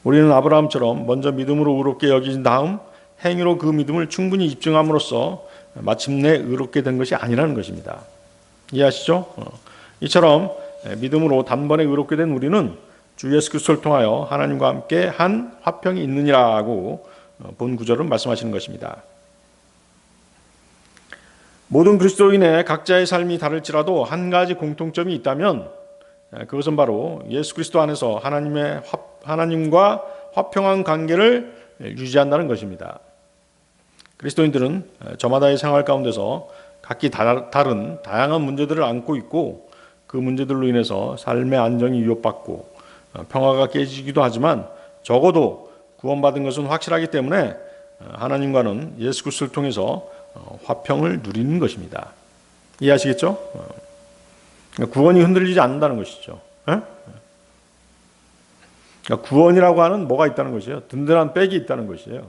우리는 아브라함처럼 먼저 믿음으로 의롭게 여긴 다음 행위로 그 믿음을 충분히 입증함으로써 마침내 의롭게 된 것이 아니라는 것입니다. 이해하시죠? 이처럼 믿음으로 단번에 의롭게 된 우리는 주 예수 그리스도를 통하여 하나님과 함께 한 화평이 있느니라고 본 구절은 말씀하시는 것입니다. 모든 그리스도인의 각자의 삶이 다를지라도 한 가지 공통점이 있다면 그것은 바로 예수 그리스도 안에서 하나님과 화평한 관계를 유지한다는 것입니다. 그리스도인들은 저마다의 생활 가운데서 각기 다른 다양한 문제들을 안고 있고 그 문제들로 인해서 삶의 안정이 위협받고 평화가 깨지기도 하지만 적어도 구원받은 것은 확실하기 때문에 하나님과는 예수 그리스도를 통해서 화평을 누리는 것입니다. 이해하시겠죠? 구원이 흔들리지 않는다는 것이죠. 그러니까 구원이라고 하는 뭐가 있다는 것이에요. 든든한 백이 있다는 것이에요.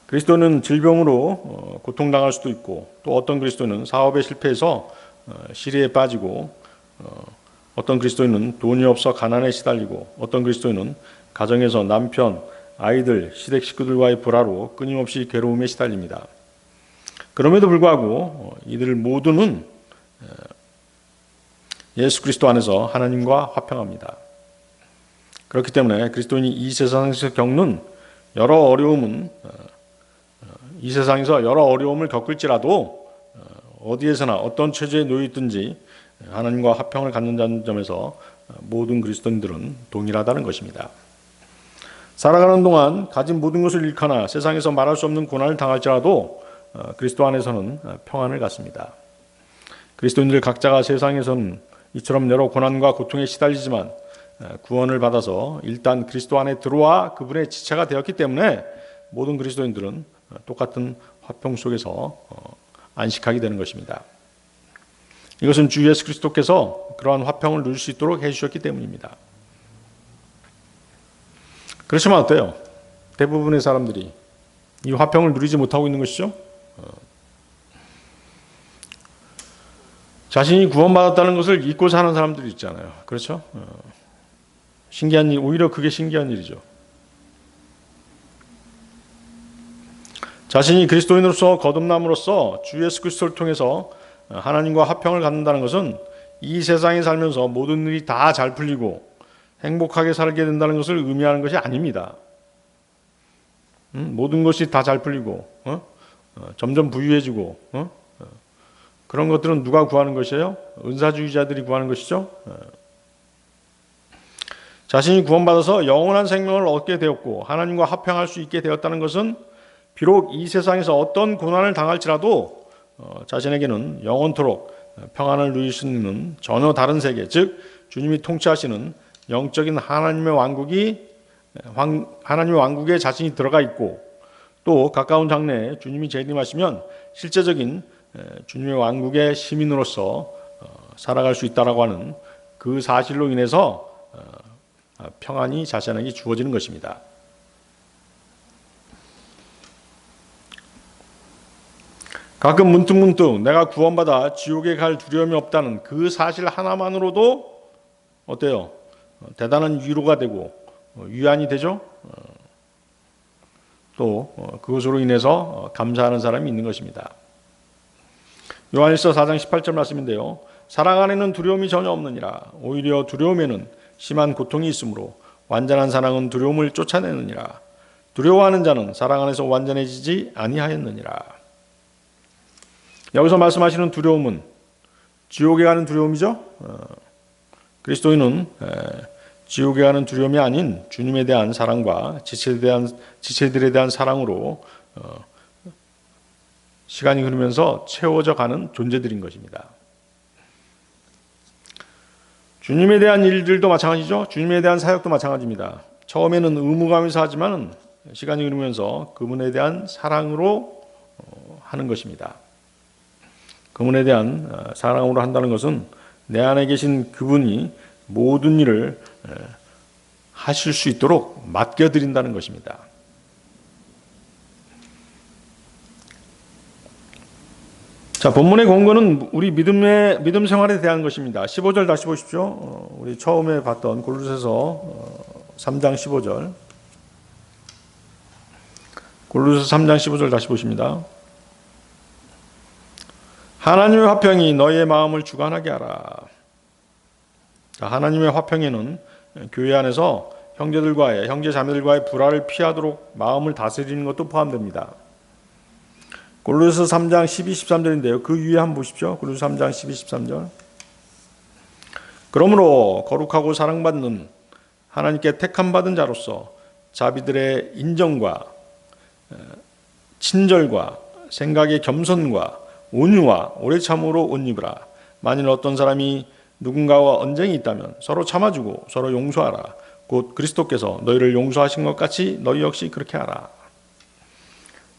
그리스도는 질병으로 고통당할 수도 있고 또 어떤 그리스도는 사업에 실패해서 시리에 빠지고 어떤 그리스도인은 돈이 없어 가난에 시달리고 어떤 그리스도인은 가정에서 남편, 아이들, 시댁 식구들과의 불화로 끊임없이 괴로움에 시달립니다. 그럼에도 불구하고 이들 모두는 예수 그리스도 안에서 하나님과 화평합니다. 그렇기 때문에 그리스도인이 이 세상에서 겪는 이 세상에서 여러 어려움을 겪을지라도 어디에서나 어떤 처지에 놓여 있든지 하나님과 화평을 갖는다는 점에서 모든 그리스도인들은 동일하다는 것입니다. 살아가는 동안 가진 모든 것을 잃거나 세상에서 말할 수 없는 고난을 당할지라도 그리스도 안에서는 평안을 갖습니다. 그리스도인들 각자가 세상에서는 이처럼 여러 고난과 고통에 시달리지만 구원을 받아서 일단 그리스도 안에 들어와 그분의 지체가 되었기 때문에 모든 그리스도인들은 똑같은 화평 속에서 안식하게 되는 것입니다. 이것은 주 예수 그리스도께서 그러한 화평을 누릴 수 있도록 해주셨기 때문입니다. 그렇지만 어때요? 대부분의 사람들이 이 화평을 누리지 못하고 있는 것이죠. 자신이 구원받았다는 것을 잊고 사는 사람들이 있잖아요. 그렇죠? 신기한 일, 오히려 그게 신기한 일이죠. 자신이 그리스도인으로서 거듭남으로써 주 예수 그리스도를 통해서 하나님과 화평을 갖는다는 것은 이 세상에 살면서 모든 일이 다 잘 풀리고 행복하게 살게 된다는 것을 의미하는 것이 아닙니다. 모든 것이 다 잘 풀리고 점점 부유해지고 그런 것들은 누가 구하는 것이에요? 은사주의자들이 구하는 것이죠. 자신이 구원받아서 영원한 생명을 얻게 되었고 하나님과 화평할 수 있게 되었다는 것은 비록 이 세상에서 어떤 고난을 당할지라도 자신에게는 영원토록 평안을 누릴 수 있는 전혀 다른 세계, 즉 주님이 통치하시는 영적인 하나님의 왕국에 자신이 들어가 있고 또 가까운 장래에 주님이 재림하시면 실제적인 주님의 왕국의 시민으로서 살아갈 수 있다라고 하는 그 사실로 인해서 평안이 자신에게 주어지는 것입니다. 가끔 문득문득 내가 구원받아 지옥에 갈 두려움이 없다는 그 사실 하나만으로도 어때요? 대단한 위로가 되고 위안이 되죠? 또 그것으로 인해서 감사하는 사람이 있는 것입니다. 요한일서 4장 18절 말씀인데요. 사랑 안에는 두려움이 전혀 없느니라. 오히려 두려움에는 심한 고통이 있으므로 완전한 사랑은 두려움을 쫓아내느니라. 두려워하는 자는 사랑 안에서 완전해지지 아니하였느니라. 여기서 말씀하시는 두려움은 지옥에 가는 두려움이죠. 그리스도인은 지옥에 가는 두려움이 아닌 주님에 대한 사랑과 지체들에 대한 사랑으로 시간이 흐르면서 채워져 가는 존재들인 것입니다. 주님에 대한 일들도 마찬가지죠. 주님에 대한 사역도 마찬가지입니다. 처음에는 의무감에서 하지만 시간이 흐르면서 그분에 대한 사랑으로 하는 것입니다. 그분에 대한 사랑으로 한다는 것은 내 안에 계신 그분이 모든 일을 하실 수 있도록 맡겨드린다는 것입니다. 자, 본문의 권고는 우리 믿음 생활에 대한 것입니다. 15절 다시 보십시오. 우리 처음에 봤던 골로새서 3장 15절. 골로새서 3장 15절 다시 보십니다. 하나님의 화평이 너희의 마음을 주관하게 하라. 자, 하나님의 화평에는 교회 안에서 형제 자매들과의 불화를 피하도록 마음을 다스리는 것도 포함됩니다. 골로새서 3장 12, 13절인데요. 그 위에 한번 보십시오. 골로새서 3장 12, 13절. 그러므로 거룩하고 사랑받는 하나님께 택함받은 자로서 자비들의 인정과 친절과 생각의 겸손과 온유와 오래 참으로 옷 입으라. 만일 어떤 사람이 누군가와 언쟁이 있다면 서로 참아주고 서로 용서하라. 곧 그리스도께서 너희를 용서하신 것 같이 너희 역시 그렇게 하라.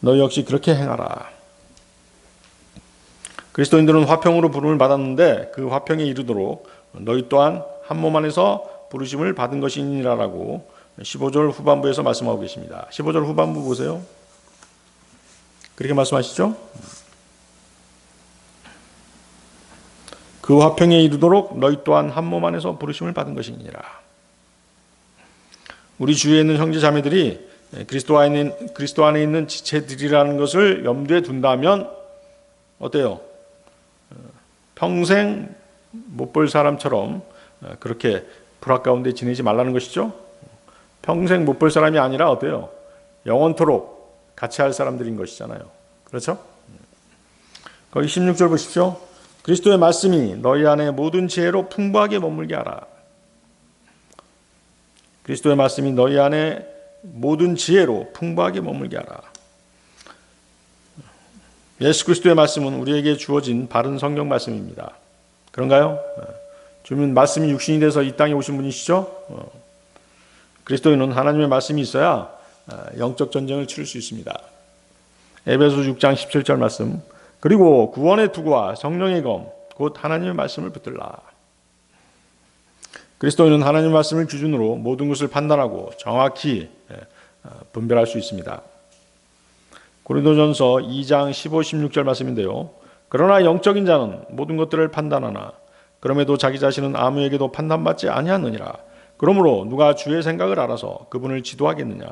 너희 역시 그렇게 행하라. 그리스도인들은 화평으로 부름을 받았는데 그 화평에 이르도록 너희 또한 한 몸 안에서 부르심을 받은 것이니라라고 15절 후반부에서 말씀하고 계십니다. 15절 후반부 보세요. 그렇게 말씀하시죠? 그 화평에 이르도록 너희 또한 한 몸 안에서 부르심을 받은 것이니라. 우리 주위에 있는 형제 자매들이 그리스도 안에 있는 지체들이라는 것을 염두에 둔다면 어때요? 평생 못 볼 사람처럼 그렇게 불화 가운데 지내지 말라는 것이죠. 평생 못 볼 사람이 아니라 어때요? 영원토록 같이 할 사람들인 것이잖아요. 그렇죠? 거기 16절 보십시오. 그리스도의 말씀이 너희 안에 모든 지혜로 풍부하게 머물게 하라. 그리스도의 말씀이 너희 안에 모든 지혜로 풍부하게 머물게 하라. 예수 그리스도의 말씀은 우리에게 주어진 바른 성경 말씀입니다. 그런가요? 주님 말씀이 육신이 돼서 이 땅에 오신 분이시죠? 그리스도인은 하나님의 말씀이 있어야 영적 전쟁을 치를 수 있습니다. 에베소 6장 17절 말씀. 그리고 구원의 투구와 성령의 검 곧 하나님의 말씀을 붙들라. 그리스도인은 하나님의 말씀을 기준으로 모든 것을 판단하고 정확히 분별할 수 있습니다. 고린도전서 2장 15, 16절 말씀인데요. 그러나 영적인 자는 모든 것들을 판단하나 그럼에도 자기 자신은 아무에게도 판단받지 아니하느니라. 그러므로 누가 주의 생각을 알아서 그분을 지도하겠느냐.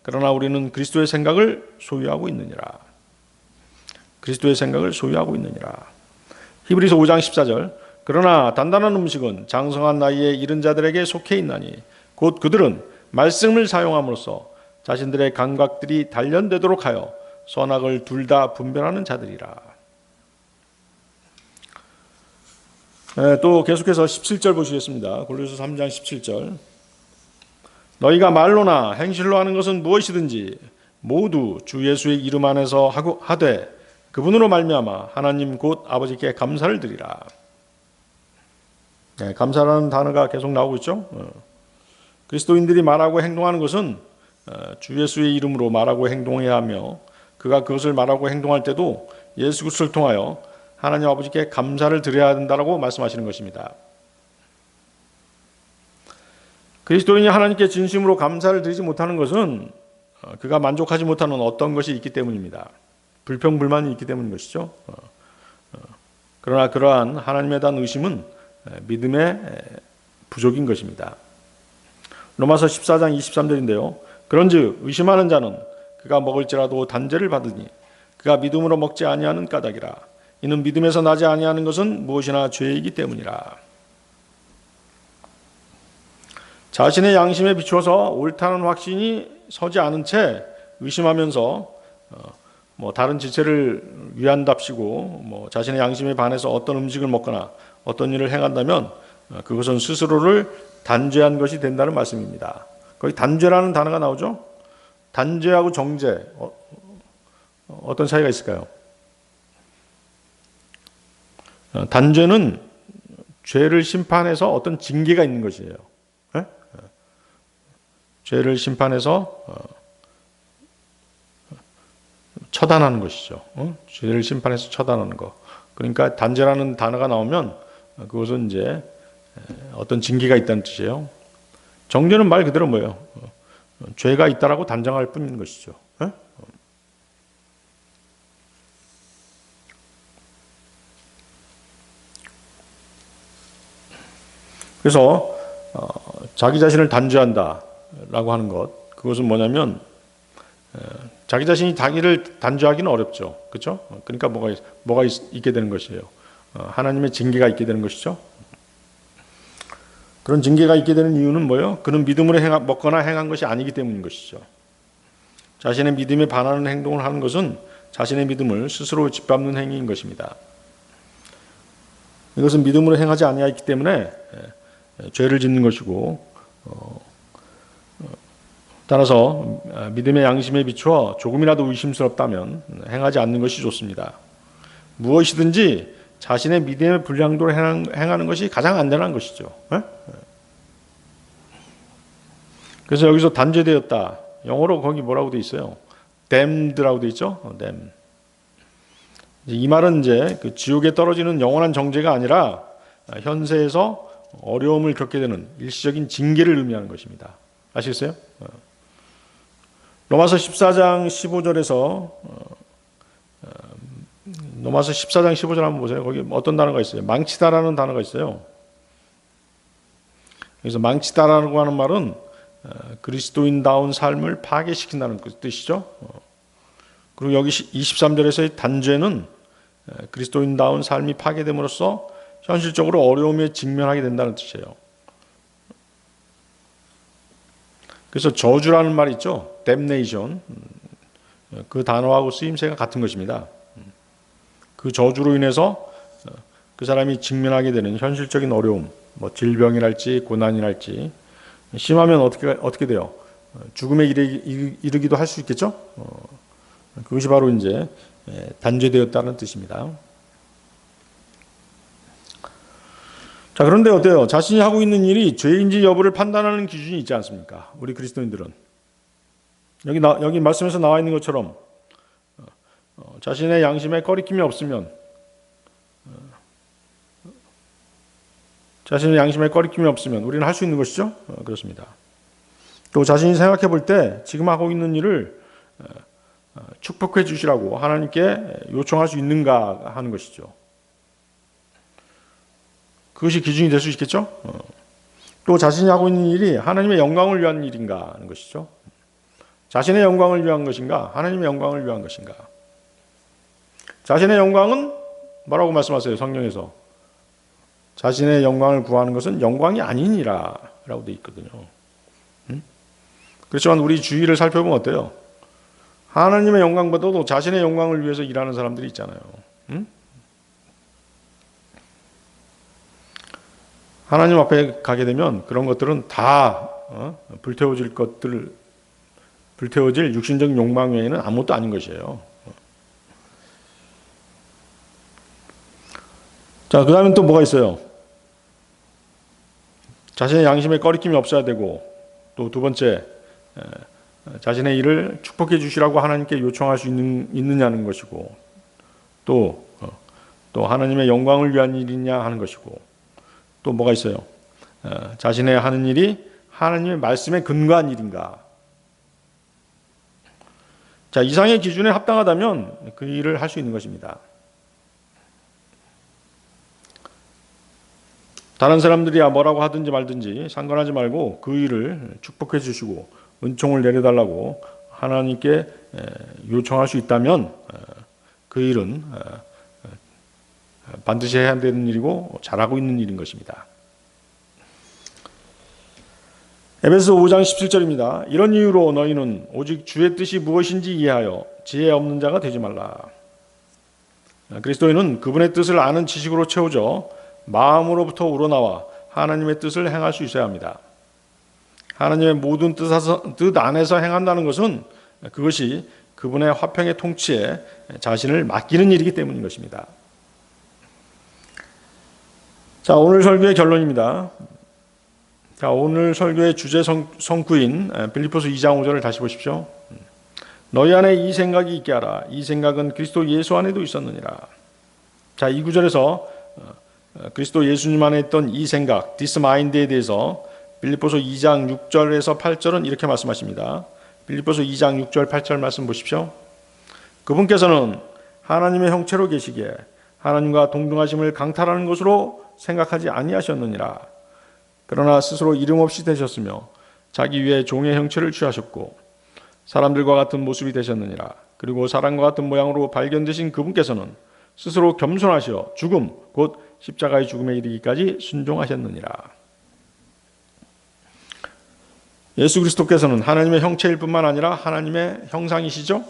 그러나 우리는 그리스도의 생각을 소유하고 있느니라. 그리스도의 생각을 소유하고 있느니라. 히브리서 5장 14절. 그러나 단단한 음식은 장성한 나이에 이른 자들에게 속해 있나니 곧 그들은 말씀을 사용함으로써 자신들의 감각들이 단련되도록 하여 선악을 둘 다 분별하는 자들이라. 또 계속해서 17절 보시겠습니다. 골로새서 3장 17절. 너희가 말로나 행실로 하는 것은 무엇이든지 모두 주 예수의 이름 안에서 하되 그분으로 말미암아 하나님 곧 아버지께 감사를 드리라. 감사라는 단어가 계속 나오고 있죠. 그리스도인들이 말하고 행동하는 것은 주 예수의 이름으로 말하고 행동해야 하며 그가 그것을 말하고 행동할 때도 예수 그리스도를 통하여 하나님 아버지께 감사를 드려야 된다라고 말씀하시는 것입니다. 그리스도인이 하나님께 진심으로 감사를 드리지 못하는 것은 그가 만족하지 못하는 어떤 것이 있기 때문입니다. 불평불만이 있기 때문인 것이죠. 그러나 그러한 하나님에 대한 의심은 믿음의 부족인 것입니다. 로마서 14장 23절인데요. 그런즉 의심하는 자는 그가 먹을지라도 단죄를 받으니 그가 믿음으로 먹지 아니하는 까닭이라. 이는 믿음에서 나지 아니하는 것은 무엇이나 죄이기 때문이라. 자신의 양심에 비추어서 옳다는 확신이 서지 않은 채 의심하면서 다른 지체를 위한답시고 자신의 양심에 반해서 어떤 음식을 먹거나 어떤 일을 행한다면 그것은 스스로를 단죄한 것이 된다는 말씀입니다. 거기 단죄라는 단어가 나오죠. 단죄하고 정죄 어떤 차이가 있을까요? 단죄는 죄를 심판해서 어떤 징계가 있는 것이에요. 네? 죄를 심판해서 처단하는 것이죠. 죄를 심판해서 처단하는 것. 그러니까 단죄라는 단어가 나오면 그것은 이제 어떤 징계가 있다는 뜻이에요. 정죄는 말 그대로 뭐예요? 죄가 있다라고 단정할 뿐인 것이죠. 그래서 자기 자신을 단죄한다라고 하는 것, 그것은 뭐냐면 자기 자신이 자기를 단죄하기는 어렵죠. 그렇죠? 그러니까 뭐가 있게 되는 것이에요. 하나님의 징계가 있게 되는 것이죠. 그런 징계가 있게 되는 이유는 뭐예요? 그는 믿음으로 먹거나 행한 것이 아니기 때문인 것이죠. 자신의 믿음에 반하는 행동을 하는 것은 자신의 믿음을 스스로 짓밟는 행위인 것입니다. 이것은 믿음으로 행하지 아니하였기 때문에 죄를 짓는 것이고, 따라서 믿음의 양심에 비추어 조금이라도 의심스럽다면 행하지 않는 것이 좋습니다. 무엇이든지 자신의 믿음의 분량대로 행하는 것이 가장 안전한 것이죠. 그래서 여기서 단죄되었다. 영어로 거기 뭐라고 돼 있어요? damned라고 돼 있죠? damn. 이 말은 이제 그 지옥에 떨어지는 영원한 정죄가 아니라 현세에서 어려움을 겪게 되는 일시적인 징계를 의미하는 것입니다. 아시겠어요? 로마서 14장 15절에서 로마서 14장 15절 한번 보세요. 거기 어떤 단어가 있어요? 망치다라는 단어가 있어요. 그래서 망치다라고 하는 말은 그리스도인다운 삶을 파괴시킨다는 뜻이죠. 그리고 여기 23절에서의 단죄는 그리스도인다운 삶이 파괴됨으로써 현실적으로 어려움에 직면하게 된다는 뜻이에요. 그래서 저주라는 말이 있죠. damnation. 그 단어하고 쓰임새가 같은 것입니다. 그 저주로 인해서 그 사람이 직면하게 되는 현실적인 어려움, 질병이랄지 고난이랄지, 심하면 어떻게 돼요? 죽음에 이르기도 할 수 있겠죠? 그것이 바로 이제 단죄되었다는 뜻입니다. 자, 그런데 어때요? 자신이 하고 있는 일이 죄인지 여부를 판단하는 기준이 있지 않습니까? 우리 그리스도인들은. 여기 말씀에서 나와 있는 것처럼 자신의 양심에 꺼리낌이 없으면 우리는 할 수 있는 것이죠? 그렇습니다. 또 자신이 생각해 볼 때 지금 하고 있는 일을 축복해 주시라고 하나님께 요청할 수 있는가 하는 것이죠. 그것이 기준이 될 수 있겠죠? 또 자신이 하고 있는 일이 하나님의 영광을 위한 일인가 하는 것이죠. 자신의 영광을 위한 것인가? 하나님의 영광을 위한 것인가? 자신의 영광은 뭐라고 말씀하세요? 성경에서. 자신의 영광을 구하는 것은 영광이 아니니라 라고 되어 있거든요. 그렇지만 우리 주위를 살펴보면 어때요? 하나님의 영광보다도 자신의 영광을 위해서 일하는 사람들이 있잖아요. 하나님 앞에 가게 되면 그런 것들은 다 불태워질 육신적 욕망 외에는 아무것도 아닌 것이에요. 자, 그 다음에 또 뭐가 있어요? 자신의 양심에 꺼리낌이 없어야 되고, 또 두 번째, 자신의 일을 축복해 주시라고 하나님께 요청할 수 있느냐는 것이고, 또 하나님의 영광을 위한 일이냐 하는 것이고, 또 뭐가 있어요? 자신의 하는 일이 하나님의 말씀에 근거한 일인가. 자, 이상의 기준에 합당하다면 그 일을 할 수 있는 것입니다. 다른 사람들이 뭐라고 하든지 말든지 상관하지 말고 그 일을 축복해 주시고 은총을 내려달라고 하나님께 요청할 수 있다면 그 일은 반드시 해야 되는 일이고 잘하고 있는 일인 것입니다. 에베소 5장 17절입니다. 이런 이유로 너희는 오직 주의 뜻이 무엇인지 이해하여 지혜 없는 자가 되지 말라. 그리스도인은 그분의 뜻을 아는 지식으로 채워져 마음으로부터 우러나와 하나님의 뜻을 행할 수 있어야 합니다. 하나님의 모든 뜻 안에서 행한다는 것은 그것이 그분의 화평의 통치에 자신을 맡기는 일이기 때문인 것입니다. 자, 오늘 설교의 결론입니다. 자, 오늘 설교의 주제 성구인 빌립보서 2장 5절을 다시 보십시오. 너희 안에 이 생각이 있게 하라. 이 생각은 그리스도 예수 안에도 있었느니라. 자, 이 구절에서 그리스도 예수님 안에 있던 이 생각, this mind에 대해서 빌립보서 2장 6절에서 8절은 이렇게 말씀하십니다. 빌립보서 2장 6절 8절 말씀 보십시오. 그분께서는 하나님의 형체로 계시기에 하나님과 동등하심을 강탈하는 것으로 생각하지 아니하셨느니라. 그러나 스스로 이름 없이 되셨으며 자기 위에 종의 형체를 취하셨고 사람들과 같은 모습이 되셨느니라. 그리고 사람과 같은 모양으로 발견되신 그분께서는 스스로 겸손하시어 죽음 곧 십자가의 죽음에 이르기까지 순종하셨느니라. 예수 그리스도께서는 하나님의 형체일 뿐만 아니라 하나님의 형상이시죠.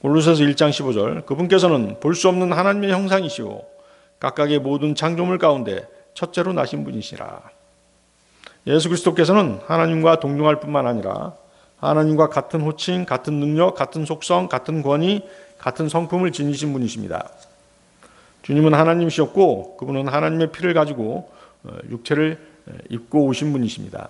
골로새서 1장 15절 그분께서는 볼 수 없는 하나님의 형상이시고 각각의 모든 창조물 가운데 첫째로 나신 분이시라. 예수 그리스도께서는 하나님과 동등할 뿐만 아니라 하나님과 같은 호칭, 같은 능력, 같은 속성, 같은 권위, 같은 성품을 지니신 분이십니다. 주님은 하나님이셨고 그분은 하나님의 피를 가지고 육체를 입고 오신 분이십니다.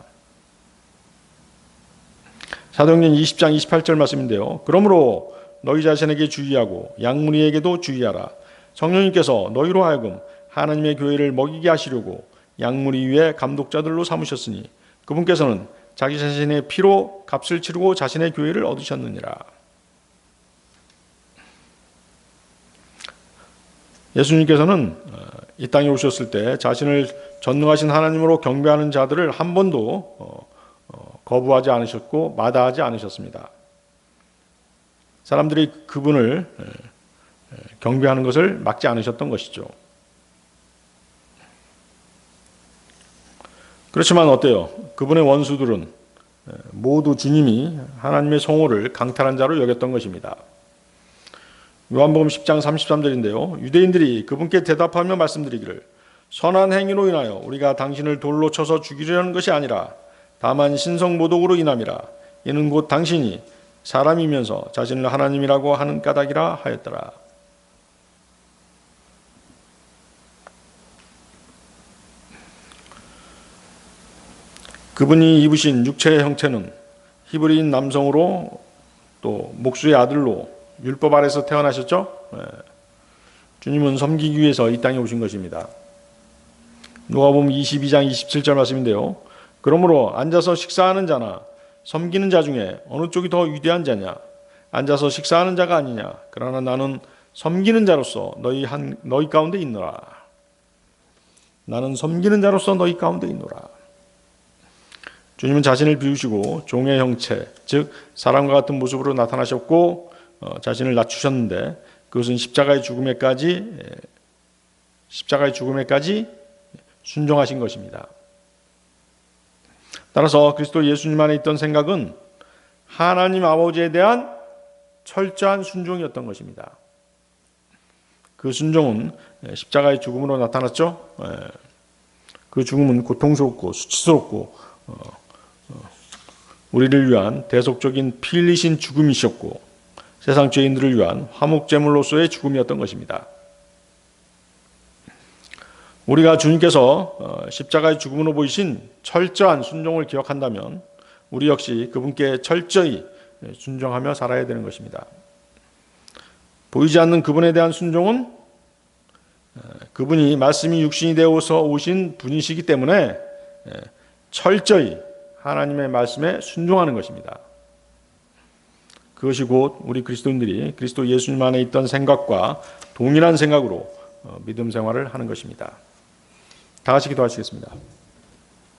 사도행전 20장 28절 말씀인데요. 그러므로 너희 자신에게 주의하고 양무리에게도 주의하라. 성령님께서 너희로 하여금 하나님의 교회를 먹이게 하시려고 양무리 위에 감독자들로 삼으셨으니 그분께서는 자기 자신의 피로 값을 치르고 자신의 교회를 얻으셨느니라. 예수님께서는 이 땅에 오셨을 때 자신을 전능하신 하나님으로 경배하는 자들을 한 번도 거부하지 않으셨고 마다하지 않으셨습니다. 사람들이 그분을 경배하는 것을 막지 않으셨던 것이죠. 그렇지만 어때요? 그분의 원수들은 모두 주님이 하나님의 성호를 강탈한 자로 여겼던 것입니다. 요한복음 10장 33절인데요. 유대인들이 그분께 대답하며 말씀드리기를 선한 행위로 인하여 우리가 당신을 돌로 쳐서 죽이려는 것이 아니라 다만 신성모독으로 인함이라. 이는 곧 당신이 사람이면서 자신을 하나님이라고 하는 까닭이라 하였더라. 그분이 입으신 육체의 형체는 히브리인 남성으로 또 목수의 아들로 율법 아래서 태어나셨죠. 주님은 섬기기 위해서 이 땅에 오신 것입니다. 누가복음 22장 27절 말씀인데요. 그러므로 앉아서 식사하는 자나 섬기는 자 중에 어느 쪽이 더 위대한 자냐? 앉아서 식사하는 자가 아니냐? 그러나 나는 섬기는 자로서 너희 가운데 있노라. 나는 섬기는 자로서 너희 가운데 있노라. 주님은 자신을 비우시고 종의 형체, 즉 사람과 같은 모습으로 나타나셨고 자신을 낮추셨는데 그것은 십자가의 죽음에까지 순종하신 것입니다. 따라서 그리스도 예수님 안에 있던 생각은 하나님 아버지에 대한 철저한 순종이었던 것입니다. 그 순종은 십자가의 죽음으로 나타났죠. 그 죽음은 고통스럽고 수치스럽고 우리를 위한 대속적인 피 흘리신 죽음이셨고 세상 죄인들을 위한 화목제물로서의 죽음이었던 것입니다. 우리가 주님께서 십자가의 죽음으로 보이신 철저한 순종을 기억한다면 우리 역시 그분께 철저히 순종하며 살아야 되는 것입니다. 보이지 않는 그분에 대한 순종은 그분이 말씀이 육신이 되어서 오신 분이시기 때문에 철저히 하나님의 말씀에 순종하는 것입니다. 그것이 곧 우리 그리스도인들이 그리스도 예수님 안에 있던 생각과 동일한 생각으로 믿음 생활을 하는 것입니다. 다 같이 기도하시겠습니다.